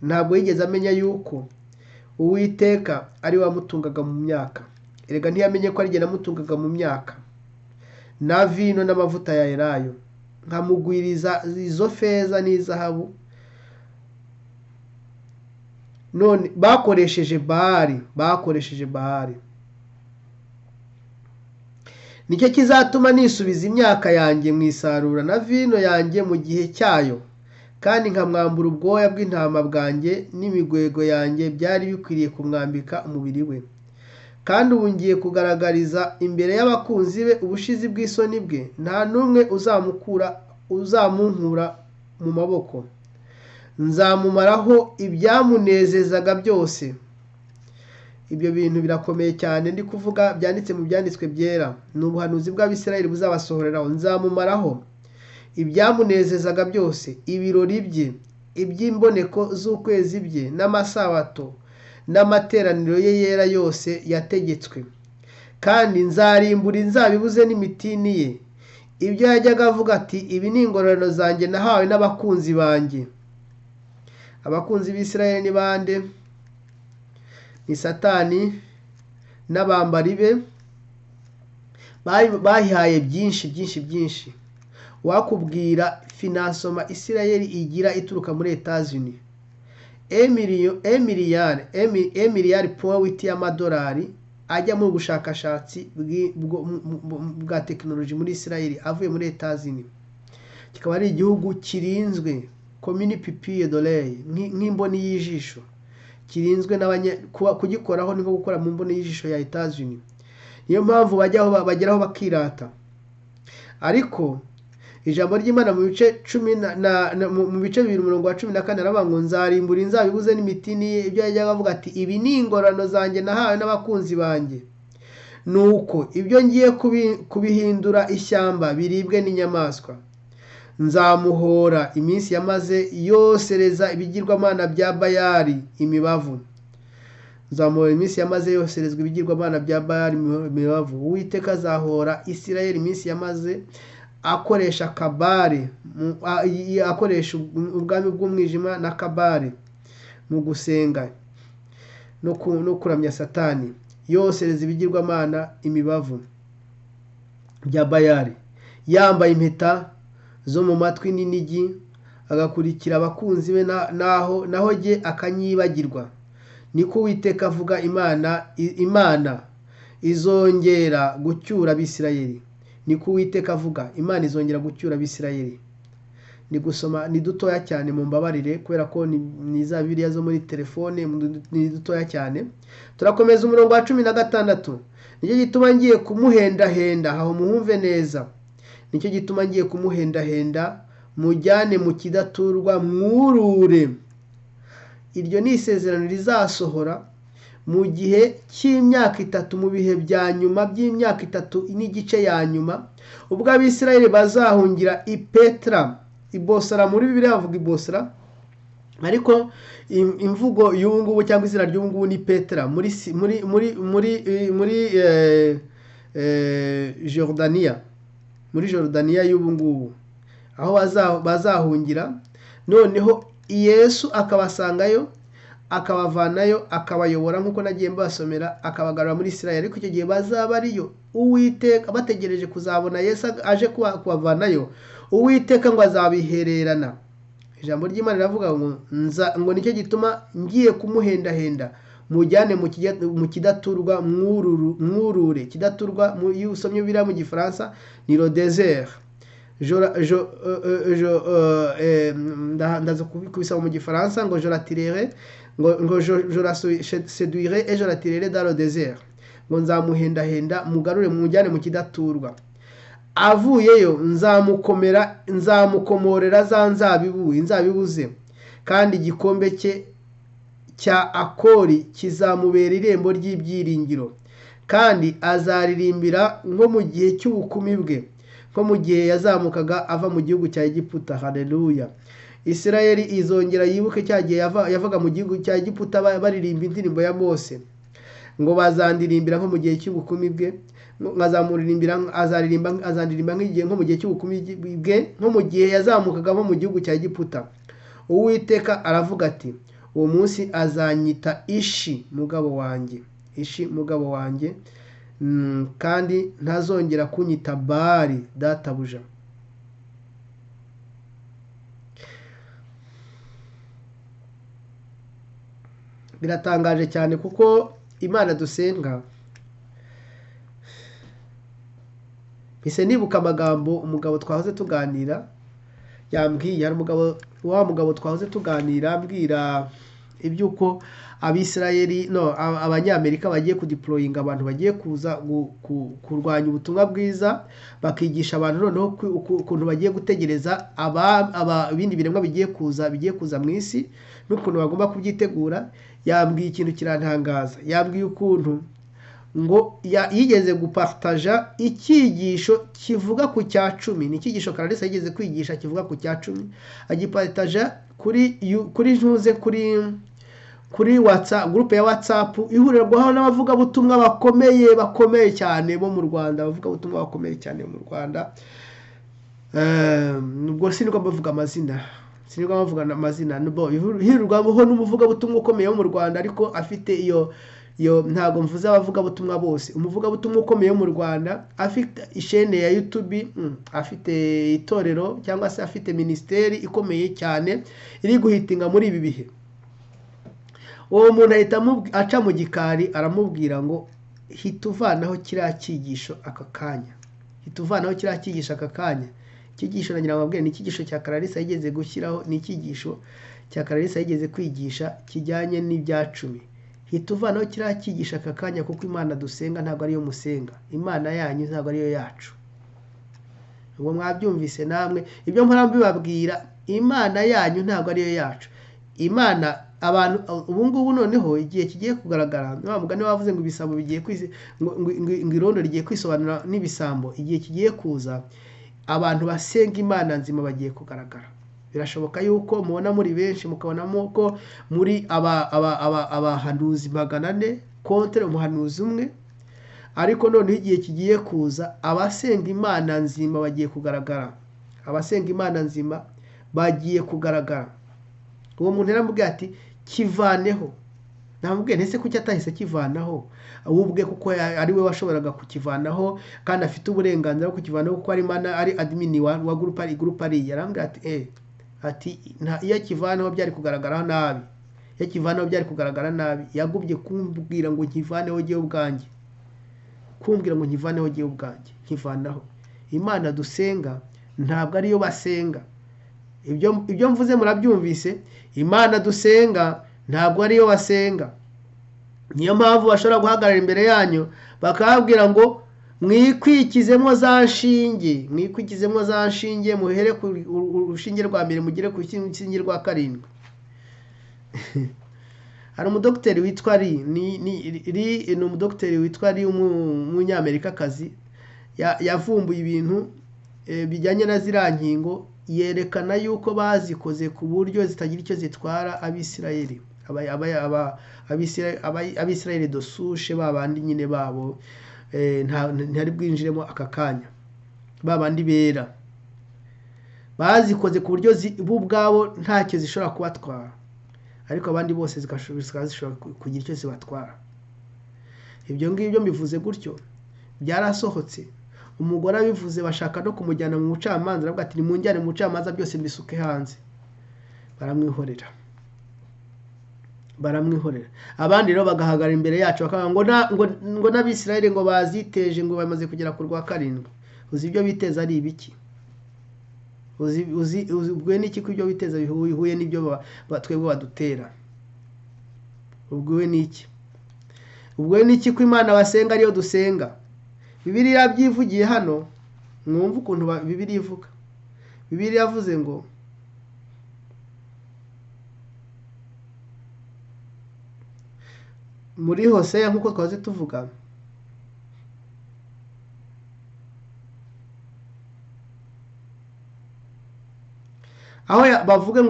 ntabwo yigeze amenya yuko Uwiteka ari wamutungaga mu myaka. Erega ntiyamenye ko ari jye namutungaga mu myaka, na vino n'amavuta ya elayo, nkamugwiriza izo feza n'izahabu none bakoresheje Bahari. Nicyo kizatuma nisubiza imyaka yanjye mu isarura na vino yanjye mu gihe cyayo, kandi nkamwambura ubwoya bw'intama bwanjye n'imigwego yanjye byari bikwiriye kumwambika umubiri we. Kandi ubu ngiye kugaragariza imbere y'abakunzi be ubushizi bw'isoni bwe, nta n'umwe uzamunkura mu maboko. Nzamumaraho ibyamunezezaga byose. Ibyo bintu birakomeye cyane ndi kuvuga, byanditse mu byanditswe byera. Ni ubuhanuzi bw'Abisirayeli buzabasohoreraho. Nzamumaraho ibyamunezezaga byose, ibirori bye, iby'imboneko z'ukwezi bye, n'amasabato n'amateraniro ye yera yose yategetswe. Kandi nzarimbura inzabibu ze n'imitini ye. Ibyo yajyaga avuga ati, ibi ni ingororano zanjye nahawe n'abakunzi banjye. Abakunzi b'Isirayeli ni bande? Ni Satani n'abambari be. Bahihaye byinshi. Wakubwira finansoma Isirayeli igira ituruka muri Etats-Unis, miliyari powiti y'amadolari ajya mu bushakashatsi bwa tekinoloji muri Isirayeli avuye muri Etats-Unis. Kikaba ari igihugu kirinzwe komini pipiye doleye, nk'imboni y'ijisho, kirinzwe kugikoraho ni nko gukora mu mboni y'ijisho ya Etats-Unis. Niyo mpamvu bageraho bakirata. Ariko ijambo ry'Imana mu bice 2:14 aravuga ngo nzarimbura inzabibu ze n'imitini ye. Ibyo yajyaga avuga ati, ibi ni ingororano zanjye nahawe n'abakunzi banjye. Nuko ibyo ngiye kubihindura ishyamba biribwe n'inyamaswa. Nzamuhora iminsi yamaze yosereza ibigirwamana bya Bayali imibavu. Nzamuhora iminsi yamaze yoserezwa ibigirwamana bya Bayali imibavu. Uwiteka azahora Isirayeli iminsi yamaze akoresha kabare, akoresha ubwami bw'umwijima na kabare mu gusenga no kuramya Satani, yosereza ibigirwamana imibavu bya Bayali, yambaye impeta zo mu matwi n'inigi, agakurikira abakunzi be naho jye akanyibagirwa. Niko Uwiteka avuga. Imana izongera gucyura Abisirayeli. Niko Uwiteka avuga, Imana izongera gucyura Abisirayeli. Ni gusoma ni dutoya cyane, mu mbabarire, kubera ko ni za Bibiliya zo muri telefone, ni dutoya cyane. Turakomeza umurongo wa 16. Nicyo gituma ngiye kumuhendahenda, aho muhumve neza. Nicyo gituma ngiye kumuhendahenda, mujyane mu kidaturwa, mwurure. Iryo ni isezerano rizasohora mu gihe cy'imyaka 3, mu bihe bya nyuma by'imyaka 3 n'igice ya nyuma, ubwo Abisirayeli bazahungira i Petra, i Bosra. Muri Bibiliya bavuga i Bosra, ariko imvugo y'ubu ngubu cyangwa izina ry'ubu ngubu ni Petra, muri Jordania, muri Jordania y'ubu ngubu, aho bazahungira. Noneho Yesu akabasangayo, akabavanayo, akabayobora nk'uko nagiye mbasomera, akabagarura muri Isirayeli. Ariko icyo gihe bazaba ariyo, Uwiteka bategereje kuzabona Yesu aje kubavanayo, Uwiteka ngo azabihererana. Ijambo ry'Imana riravuga ngo nicyo gituma ngiye kumuhendahenda, mujyane mu kidaturwa, mwurure. Kidaturwa iyo usomye Bibiliya mu Gifaransa ni le désert. Ndaza kubisaba mu Gifaransa ngo je la tirerai, ngo je la séduirai et je la tirerai dans le désert. Ngo nzamuhendahenda, mugarure, mujyane mu kidaturwa. Avuyeyo nzamukomorera za inzabibu ze, kandi igikombe cye cya Akori kizamubera irembo ry'ibyiringiro. Kandi azaririmbira nko mu gihe cy'ubukumi bwe, nko mu gihe yazamukaga ava mu gihugu cya Egiputa. Haleluya. Isirayeli izongera yibuke cya gihe yavaga mu gihugu cya Egiputa baririmba indirimbo ya Mose, ngo bazandirimbira nko mu gihe cy'ubukumi bwe. Azaririmba nk'igihe, nko mu gihe cy'ubukumi bwe, nko mu gihe yazamukaga ava mu gihugu cya Egiputa. Uwiteka aravuga ati, uwo munsi azanyita Ishi, mugabo wanjye. Ishi, mugabo wanjye. Kandi ntazongera kunyita Bali, databuja. biratangaje cyane kuko Imana dusenga, bise nibuka amagambo umugabo twahoze tuganira yambwiye. Hari wa mugabo twahoze tuganira ambwira ibyuko Abisirayeli Abanyamerika bagiye kudeployinga abantu bagiye kuza kurwanya ubutumwa bwiza, bakigisha abantu noneho ukuntu bagiye gutegereza ibindi biremwa bigiye kuza mu isi n'ukuntu bagomba kubyitegura. Yambwiye ikintu kirantangaza, yambwiye ukuntu ngo yigeze gupartaja icyigisho kivuga ku cya 10. Ni icyigisho Clarisse yigeze kwigisha kivuga ku cya 10, agipartaja kuri WhatsApp, groupe ya WhatsApp ihurirwaho n'abavuga butumwa bakomeye cyane bo mu Rwanda, bavuga butumwa bakomeye cyane mu Rwanda. Nubwo sinigwa bavuga amazina, hirirwaho n'umuvuga butumwa ukomeye wo mu Rwanda, ariko afite iyo ntago mvuze abavuga butumwa bose. Umuvuga butumwa ukomeye mu Rwanda afite ishene ya YouTube, afite itorero cyangwa se afite ministeri ikomeye cyane iri guhitinga muri ibi bihe. Uwo muntu ahita aca mu gikari aramubwira ngo hituvanaho kiriya cyigisho aka kanya, icyigisho nagira ngo ababwire ni icyigisho cya Clarisse yigeze gushyiraho, ni icyigisho cya Clarisse yigeze kwigisha kijyanye n'ibya 10. Hituvanaho kiriya cyigisho aka kanya, kuko Imana dusenga ntabwo ariyo musenga, Imana yanyu ntabwo ariyo yacu. Ubwo mwabyumvise namwe ibyo mpora mbibabwira, Imana yanyu ntabwo ariyo yacu. Imana abantu ubu ngubu noneho igihe kigiye kugaragara, mugani wavuze ngo ibisambo bigiye ngo irondo rigiye kwisobanura n'ibisambo, igihe kigiye kuza abantu basenga Imana nzima bagiye kugaragara. Birashoboka yuko mubona muri benshi, mukabonamo ko muri abahanuzi 400 kontre umuhanuzi umwe, ariko noneho igihe kigiye kuza abasenga Imana nzima bagiye kugaragara, Uwo muntu yaramubwiye ati kivaneho. Namubwiye ntese kuki atahise kivanaho ahubwe, kuko ari we washoboraga kukivanaho kandi afite uburenganzira bwo kukivanaho, kuko ari admin wa group ari. Yarambwiye ati iyo kivanaho byari kugaragara nabi, yagubye kumbwira ngo nkivaneho giye ubwanjye, nkivanaho. Imana dusenga ntabwo ariyo basenga. Ibyo mvuze murabyumvise, Imana dusenga ntabwo ariyo basenga. Niyo mpamvu bashobora guhagarara imbere yanyu bakababwira ngo mwikwikizemo za nshinge, muhere ku rushinge rwa mbere mugere ku rushinge rwa 7. Hari umudokiteri witwa ni umudokiteri witwa umunyamerikakazi, yavumbuye ibintu bijyanye na ziriya nkingo, yerekana yuko bazikoze ku buryo zitagira icyo zitwara Abisirayeli, Abisirayeli dosushe, babandi nyine babo ntari bwinjiremo aka kanya, babandi bera, bazikoze ku buryo bo ubwabo ntacyo zishobora kubatwara, ariko abandi bose zishobora kugira icyo zibatwara. Ibyo ngibyo mbivuze gutyo byarasohotse. Umugore abivuze bashaka no kumujyana mu bucamanza, aravuga ati nimunjyane mu bucamanza byose mbisuke hanze. Baramwihorera. Abandi rero bagahagarara imbere yacu bakavuga ngo n'Abisirayeli ngo baziteje, ngo bamaze kugera ku rwa 7. Uzi ibyo biteza ari ibiki? Ubwo n'iki ko ibyo biteza bihuye n'ibyo twebwe badutera? Ubwo n'iki ko Imana basenga ariyo dusenga? Bibiliya byivugiye hano, mwumva ukuntu Bibiliya ivuga. Bibiliya yavuze ngo muri Hoseya, nk'uko twaze tuvuga, aho bavuga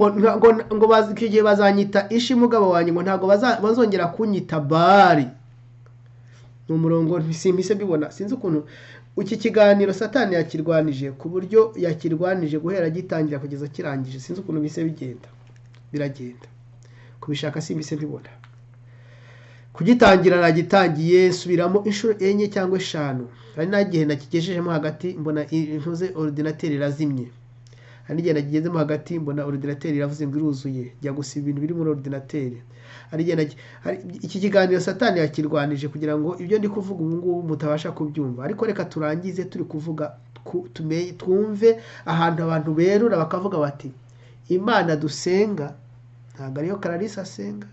ngo bazikigiye bazanyita ishi mugabo wanjye, ngo ntago bazongera kunyita Bali. Umurongo simpise bibona, sinzi ukuntu iki kiganiro Satani yakirwanije, ku buryo yakirwanije guhera gitangira kugeza kirangije. Sinzi ukuntu bise biragenda kubishaka, simpise bibona. Kugitangira nagitangiye subiramo inshuro 4 cyangwa 5, ari nagihe nakigejejemo hagati mbona intuze ordinateur irazimye, hari n'igihe nagezemo hagati mbona ordinateur iravuze ngo iruzuye, njya gusiba ibintu biri muri ordinateur. Iki kiganiro Satani yakirwanije kugira ngo ibyo ndi kuvuga ubu ngubu mutabasha kubyumva, ariko reka turangize turi kuvuga twumve ahantu abantu berura bakavuga bati Imana dusenga ntabwo ariyo Clarisse asenga,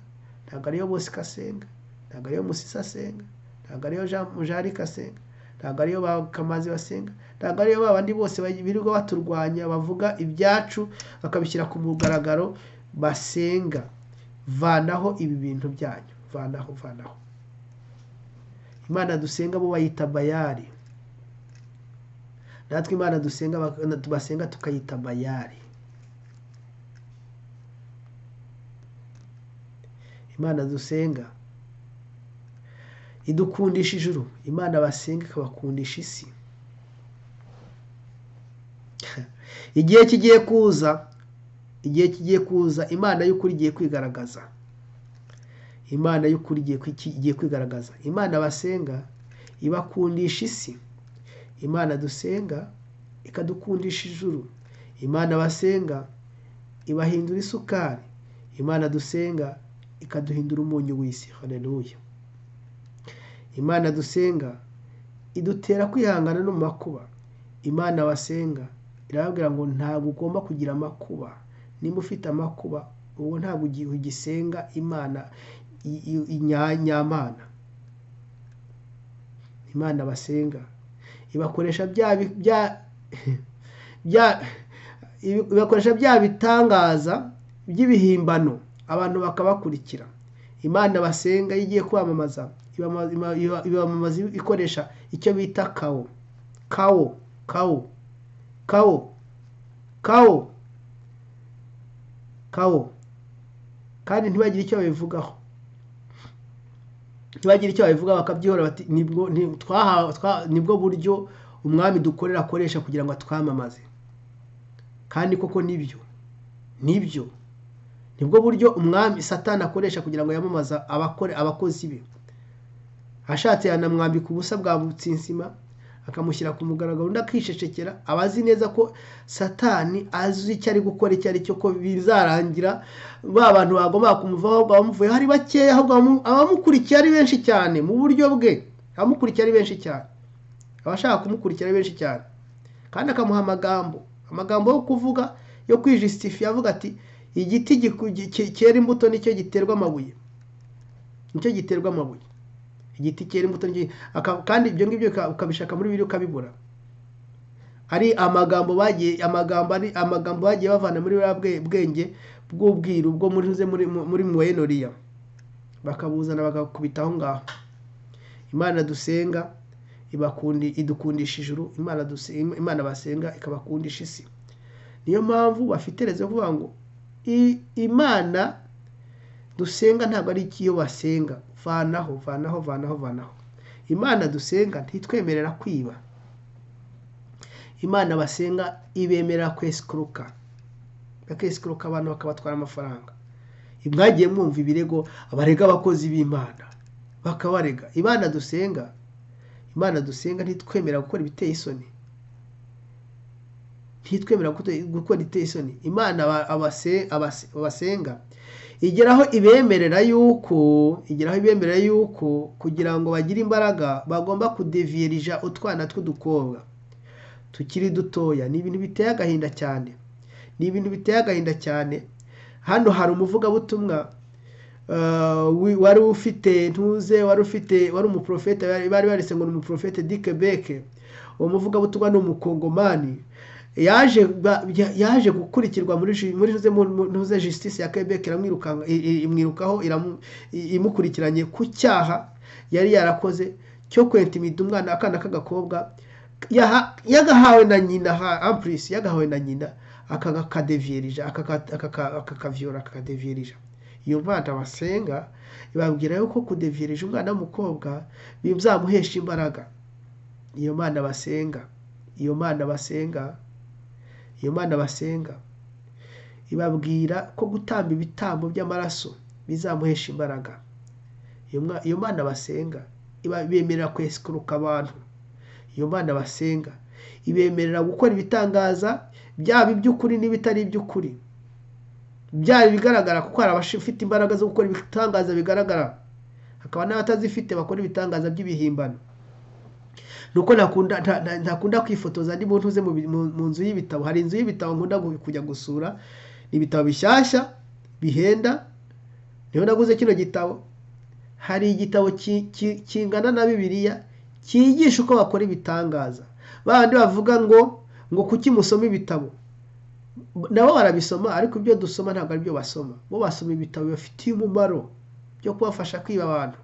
ntabwo ariyo Bosco asenga, ntabwo ariyo Musisa asenga, ntabwo ariyo Jean-Luc asenga, ntabwo ariyo Kamazi basenga, ntabwo ariyo babandi bose birirwa baturwanya bavuga ibyacu bakabishyira ku mugaragaro basenga. Vanaho ibi bintu byanyu, vanaho. Imana dusenga bo bayita Bayali, natwe Imana dusenga basenga tukayita Bayali. Imana dusenga idukundisha ijuru, Imana basenga ikabakundisha isi. Igihe kigiye kuza Imana y'ukuri igiye kwigaragaza. Imana y'ukuri igiye kwigaragaza. Imana basenga ibakundisha isi, Imana dusenga ikadukundisha ijuru. Imana basenga ibahindura isukari, Imana dusenga ikaduhindura umunyu w'isi. Haleluya. Imana dusenga idutera kwihangana no mu makuba. Imana basenga irababwira ngo ntabwo ugomba kugira amakuba. Nimba ufite amakuba uwo ntabwo ugisenga Imana inyamana. Imana basenga ibakoresha ibakoresha bya bitangaza by'ibihimbano abantu bakabakurikira. Imana basenga igiye kwamamaza ibamamaza ikoresha icyo bita kawo kandi ntibagire icyo babivugaho, bakabyihora bati nibwo buryo umwami dukorera akoresha kugira ngo atwamamaze. Kandi koko nibyo nibwo buryo umwami Satani akoresha kugira ngo yamamaza abakozi be. Ashatse yanamwambika ubusa bwa butsinsima akamushyira ku mugaragaro undi akishecekera. Abazi neza ko Satani azi icyo ari gukora, icyo ari cyo, ko bizarangira ba bantu bagomba kumuvaho bamuvuye hari bakeya, ahubwo abamukurikiye ari benshi cyane mu buryo bwe. Abamukurikiye ari benshi cyane, abashaka kumukurikira ari benshi cyane, kandi akamuha amagambo yo kuvuga yo kwijustifia. Avuga ati igiti cyera imbuto nicyo giterwa amabuye, igiti cyera imbuto kandi ibyo ngibyo ukabishaka muri biri ukabibura. Ari amagambo bagiye bavana muri bwenge bw'ubwiru bwo muri Mwenoriya bakabuzana bagakubita aho ngaho. Imana dusenga idukundisha ijuru, Imana basenga ikabakundisha isi. Niyo mpamvu bafite rezo kuvuga ngo Imana dusenga ntabwo ari ikiyo basenga. Vanaho. Imana dusenga ntitwemerera kwiba. Imana basenga ibemerera kwesikuruka, abantu bakabatwara amafaranga. Mwagiye mwumva ibirego abarega abakozi b'Imana bakabarega. Imana dusenga ntitwemerera gukora ibiteye isoni, Imana abasenga igeraho ibemerera yuko kugira ngo bagire imbaraga bagomba kudevirija utwana tw'udukobwa tukiri dutoya. Ni ibintu biteye agahinda cyane. Hano hari umuvugabutumwa wari umuprofete, bari barise ngo ni umuprofete Dikebeke. Uwo muvugabutumwa ni umukongomani, yaje gukurikirwa muri justice ya Quebec, imwirukaho imukurikiranye ku cyaha yari yarakoze cyo kwentimida umwana, akana k'agakobwa yagahawe na nyina, amplis yagahawe na nyina, akakadevirija akakavyora akakadevirija. Iyo Mana basenga ibabwira yuko kudevirija umwana w'umukobwa bizamuhesha imbaraga. Iyo Mana basenga ibabwira ko gutamba ibitambo by'amaraso bizamuhesha imbaraga. Iyo Mana basenga ibemerera kwesikuruka abantu. Iyo Mana basenga ibemerera gukora ibitangaza, byaba iby'ukuri n'ibitari iby'ukuri, byaba ibigaragara, kuko hari abafite imbaraga zo gukora ibitangaza bigaragara, hakaba n'abatazifite bakora ibitangaza by'ibihimbano. Nuko ntakunda kwifotoza ndi muntu uze mu nzu y'ibitabo. Hari inzu y'ibitabo nkunda kujya gusura, ibitabo bishyashya bihenda, niho naguze kino gitabo. Hari igitabo kingana na Bibiliya cyigisha uko bakora ibitangaza. Bandi bavuga ngo kuki musoma ibitabo, nabo barabisoma, ariko ibyo dusoma ntabwo ari byo basoma. Bo basoma ibitabo bifitiye umumaro byo kubafasha kwiba abantu,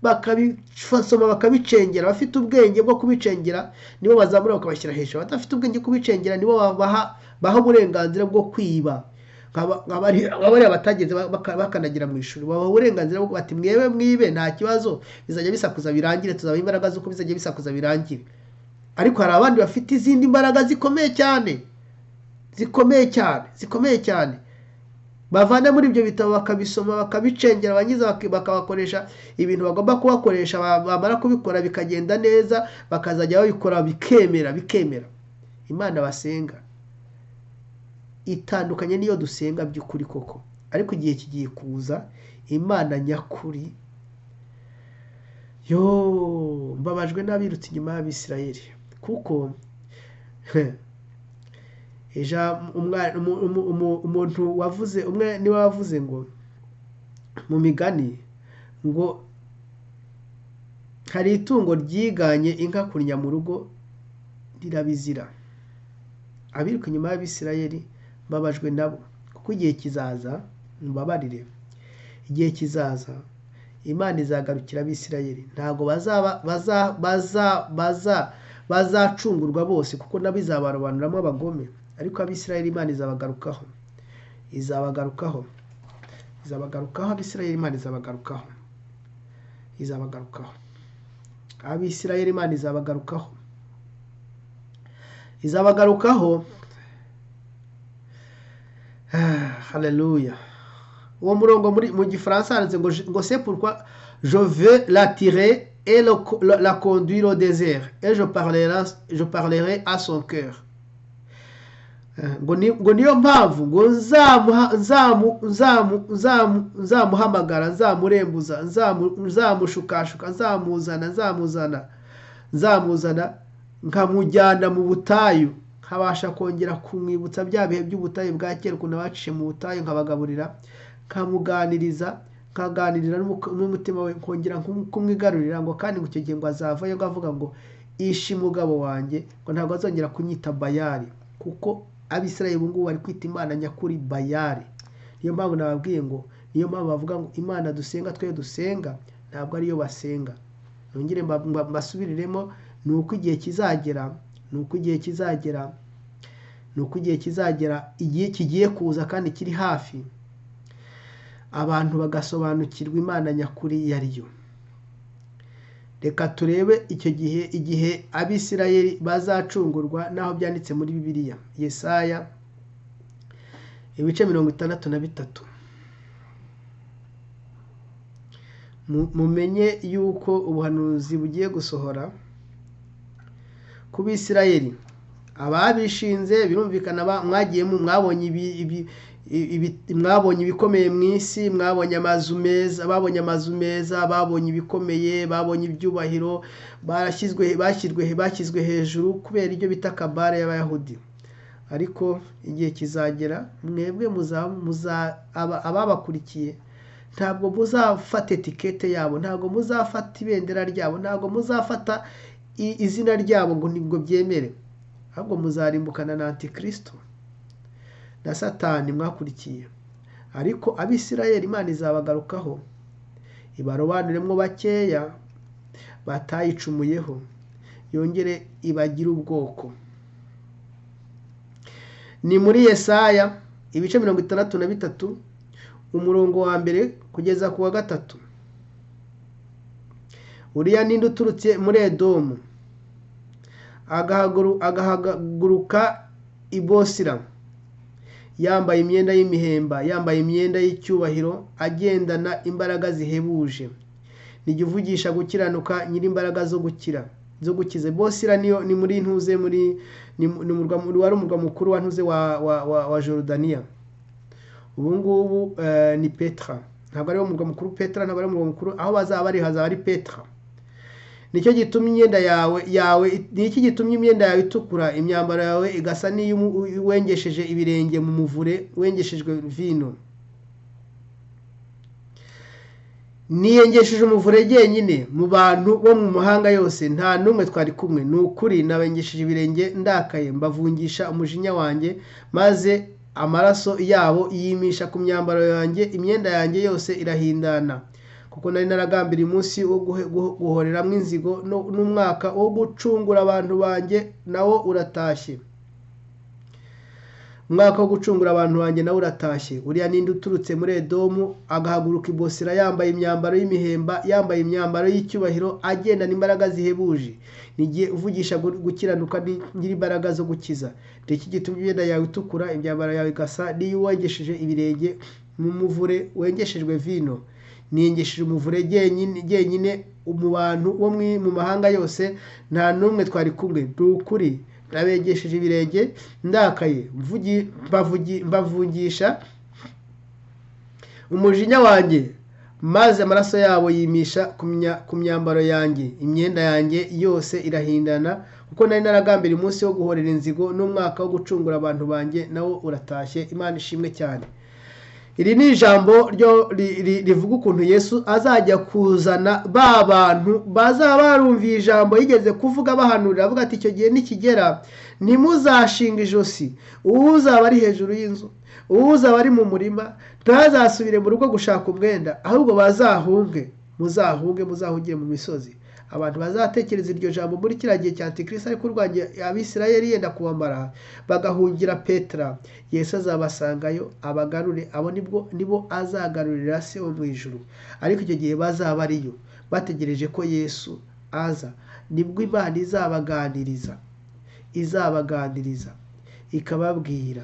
bakabisoma bakabicengera. Bafite ubwenge bwo kubicengera nibo bazamura bakabashyira hejuru, badafite ubwenge kubicengera nibo baha uburenganzira bwo kwiba. Nk'abariya batageze bakanagira mu ishuri, baha uburenganzira bwo bati mwewe mwibe nta kibazo, bizajya bisakuza birangire, tuzabaha imbaraga z'uko bizajya bisakuza birangire. Ariko hari abandi bafite izindi mbaraga zikomeye cyane, zikomeye cyane, bavana muri ibyo bitabo bakabisoma bakabicengera, bangiza bakabakoresha ibintu bagomba kubakoresha. Bamara kubikora bikagenda neza, bakazajya babikora bikemera. Imana basenga itandukanye niyo dusenga by'ukuri koko, ariko igihe kigiye kuza Imana nyakuri. Mbabajwe n'abirutse inyuma y'Abisirayeli, kuko umuntu wavuze, umwe niwe wavuze ngo mu migani ngo hari itungo ryiganye inka kurya mu rugo rirabizira. Abiruka inyuma y'Abisirayeli mbabajwe nabo, kuko igihe kizaza, mbabarire, igihe kizaza Imana izagarukira Abisirayeli. Ntago bazacungurwa bose, kuko nabo izabarobanuramo abagome, ariko Abisirayeli Imana izabagarukaho. Abisirayeli Imana izabagarukaho. Abisirayeli Imana izabagarukaho. Haleluya. Uwo murongo mu gifaransa handitse ngo c'est pourquoi je veux l'attirer et la conduire au désert, et je parlerai à son cœur. ngo niyo mpamvu ngo nzamuhamagara, nzamurembuza, nzamushukashuka, nzamuzana nkamujyana mu butayu, nkabasha kongera kumwibutsa bya bihe by'ubutayu bwa kera, ukuntu abacishe mu butayu, nkabagaburira, nkamuganiriza, nkaganirira n'umutima we, nkongera kumwigarurira, ngo kandi ngo icyo gihe ngo azavayo ngo avuga ngo ishi mugabo wanjye, ngo ntabwo azongera kunyita Bayali, kuko Abisirayeli ubu ngubu bari kwita Imana nyakuri Bayali. Niyo mpamvu nababwiye ngo, niyo mpamvu bavuga ngo Imana dusenga, twe dusenga ntabwo ariyo basenga. Nongere mbasubiriremo, ni uko igihe kizagera, igihe kigiye kuza kandi kiri hafi, abantu bagasobanukirwa Imana nyakuri yariyo. Reka turebe icyo gihe, igihe Abisirayeli bazacungurwa, naho byanditse muri Bibiliya, Yesaya ibice 63. Mumenye yuko ubuhanuzi bugiye gusohora ku Bisirayeli. Ababishinze birumvikana, mwagiye mwabonye ibikomeye mu isi, mwabonye amazu meza, babonye ibikomeye, babonye ibyubahiro, bashyizwe hejuru kubera ibyo bita kabare y'Abayahudi. Ariko igihe kizagera, mwebwe ababakurikiye ntabwo muzafata etikete yabo, ntabwo muzafata ibendera ryabo, ntabwo muzafata izina ryabo ngo nibwo byemere, ahubwo muzarimbukana na Antikristo na Satani mwakurikiye. Ariko Abisirayeli Imana izabagarukaho, ibarobanuremwo bakeya batayicumuyeho, yongere ibagire ubwoko. Ni muri Yesaya ibice 63 umurongo wa mbere kugeza ku wa 3. Uriya ninde uturutse muri Edomu, agahaguruka i Bosira, yambaye imyenda y'imihemba, yambaye imyenda y'icyubahiro, agendana imbaraga zihebuje. Nigivugisha gukiranuka, nyiri imbaraga zo gukira. zo gukiza. Bosira niyo ni muri ntuze muri wari umurwa mukuru wa ntuze wa Jordania. Ubu ngubu ni Petra, ntabwo ari umurwa mukuru. Petra ntabwo ari umurwa mukuru, aho bazaba hazaba ari Petra. Nicyo gitumye imyenda yawe niki gitumye imyenda yawe itukura, imyambaro yawe igasa n'iyo wengesheje ibirenge mu muvure wengeshejwe vino. Niyengesheje umuvure jyenyine mu bantu bo mu mahanga yose, nta numwe twari kumwe. Ni ukuri nabengesheje ibirenge ndakaye, mbavungisha umujinya wanjye, maze amaraso yabo yimisha ku myambaro yanjye, imyenda yanjye yose irahindana. Kuko nari naragambiriye umunsi wo guhoreramo inzigo n'umwaka wo gucungura abantu banjye nawo uratashye. Umwaka wo gucungura abantu banjye nawo uratashye. Uriya ninde uturutse muri Edomu agahaguruka i Bosira yambaye imyambaro y'imihemba, yambaye imyambaro y'icyubahiro, agendana imbaraga zihebuje. Nigiye uvugisha gukiranuka ngira imbaraga zo gukiza. Ndiki gitumye imyenda yawe itukura, imyambaro yawe igasa n'iyo wengesheje ibirenge mu muvure wengeshejwe vino. Niyengesheje umuvure jyenyine mu bantu bo mu mahanga yose, nta numwe twari kumwe. Dukuri nabengesheje ibirenge ndakaye, mbavungisha umujinya wanjye, maze amaraso yabo yimisha ku myambaro yanjye, imyenda yanjye yose irahindana. Kuko nari naragambiriye umunsi wo guhorera inzigo n'umwaka wo gucungura abantu banjye nawo uratashye. Imana ishimwe cyane. Iri ni ijambo rivuga ukuntu Yesu azajya kuzana ba bantu bazaba barumviye ijambo yigeze kuvuga bahanurira, avuga ati icyo gihe nikigera ntimuzashinga ijosi, uzaba ari hejuru y'inzu, uzaba ari mu murima ntazasubire mu rugo gushaka umwenda, ahubwo muzahungire mu misozi. Abantu bazatekereza iryo jambo muri kiriya gihe cya Antikristo ariko urwanya Abisirayeli yenda kubamara, bagahungira Petra. Yesu azabasangayo abagarure, abo nibo azagarurira se wo mu ijuru. Ariko icyo gihe bazaba ariyo bategereje ko Yesu aza, nibwo Imana izabaganiriza ikababwira,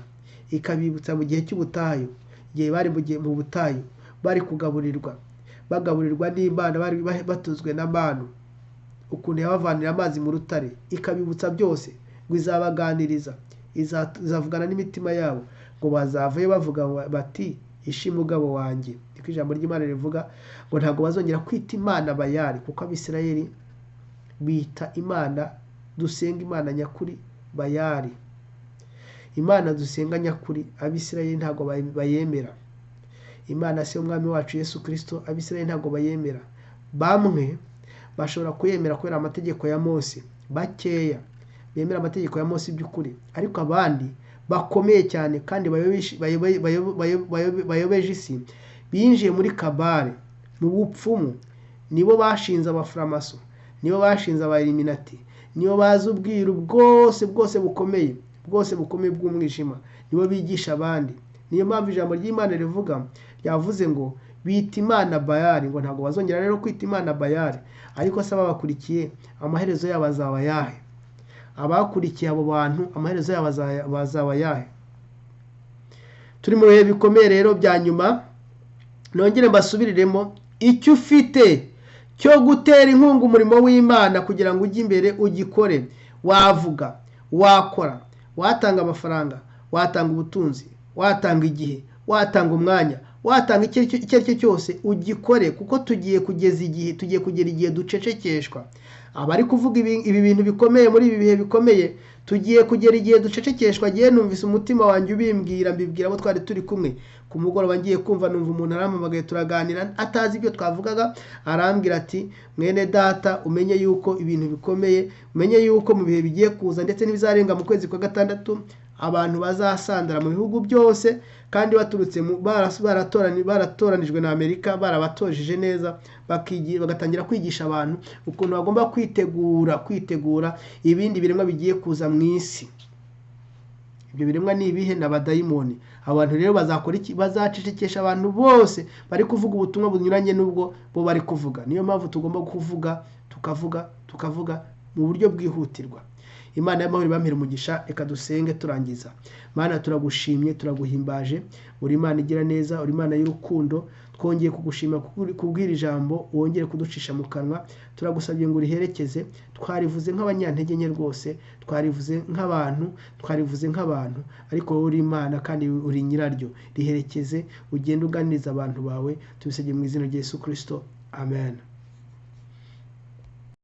ikabibutsa mu gihe cy'ubutayu, igihe bari mu butayu bari bagaburirwa n'Imana, bari batuzwe na manu, ukuntu yabavanira amazi mu rutare, ikabibutsa byose. Ngo izabaganiriza, izavugana n'imitima yabo, ngo bazavayo bavuga bati ishimwe umugabo wanjye. Niko ijambo ry'Imana rivuga, ngo ntabwo bazongera kwita Imana Bayali, kuko Abisirayeli bita Imana dusenga, Imana nyakuri Bayali. Imana dusenga nyakuri Abisirayeli ntabwo bayemera. Imana se umwami wacu Yesu Kristo, Abisirayeli ntabwo bayemera. Bamwe bashobora kuyemera kubera amategeko ya Mose, bakeya bemera amategeko ya Mose by'ukuri, ariko abandi bakomeye cyane kandi bayobeje isi, binjiye muri kabare, mu bupfumu, nibo bashinze abaframaso, nibo bashinze abaeliminati, nibo bazi ubwiru bwose bukomeye bw'umwijima, nibo bigisha abandi. Niyo mpamvu ijambo ry'Imana rivuga, yavuze ngo bita Imana Bayali, ngo ntabwo bazongera rero kwita Imana Bayali. Ariko se abakurikiye amaherezo yabo azaba yahe? Abakurikiye abo bantu amaherezo yabo bazaba yahe? Turi mu bihe bikomeye rero bya nyuma. Nongere mbasubiriremo, icyo ufite cyo gutera inkunga umurimo w'Imana kugira ngo ujye imbere ugikore. Wavuga, wakora, watanga amafaranga, watanga ubutunzi, watanga igihe, watanga umwanya, watanga icyo ari cyo cyose ugikore, kuko tugiye kugera igihe ducecekeshwa. Abari kuvuga ibi bintu bikomeye muri ibi bihe bikomeye, tugiye kugera igihe ducecekeshwa. Giye numvise umutima wanjye ubimbwira, mbibwira abo twari turi kumwe. Ku mugoroba ngiye kumva numva umuntu arampamagaye, turaganira atazi ibyo twavugaga, arambwira ati mwene data, umenye yuko ibintu bikomeye, umenye yuko mu bihe bigiye kuza ndetse n'ibizarenga mu kwezi kwa gatandatu, abantu bazasandara mu bihugu byose, kandi baturutse baratoranijwe na Amerika, barabatojeje neza, bagatangira kwigisha abantu ukuntu bagomba kwitegura ibindi biremwa bigiye kuza mu isi. Ibyo biremwa ni ibihe? n'abadayimoni. Abantu rero bazakora iki? Bazacecekesha abantu bose bari kuvuga ubutumwa bunyuranye n'ubwo bo bari kuvuga. Niyo mpamvu tugomba kuvuga, tukavuga mu buryo bwihutirwa. Imana y'amahoro ibampere umugisha. Reka dusenge turangiza. Mana turagushimye, turaguhimbaje, uri Imana igira neza, uri Imana y'urukundo. Twongeye kugushima kubwira ijambo wongere kuducisha mu kanwa. Turagusabye ngo uriherekeze. Twarivuze nk'abanyantege nke rwose, twarivuze nk'abantu, ariko wowe uri Imana kandi uri nyiraryo. Riherekeze, ugende uganiriza abantu bawe. Tubisabye mu izina rya Yesu Kristo, amen.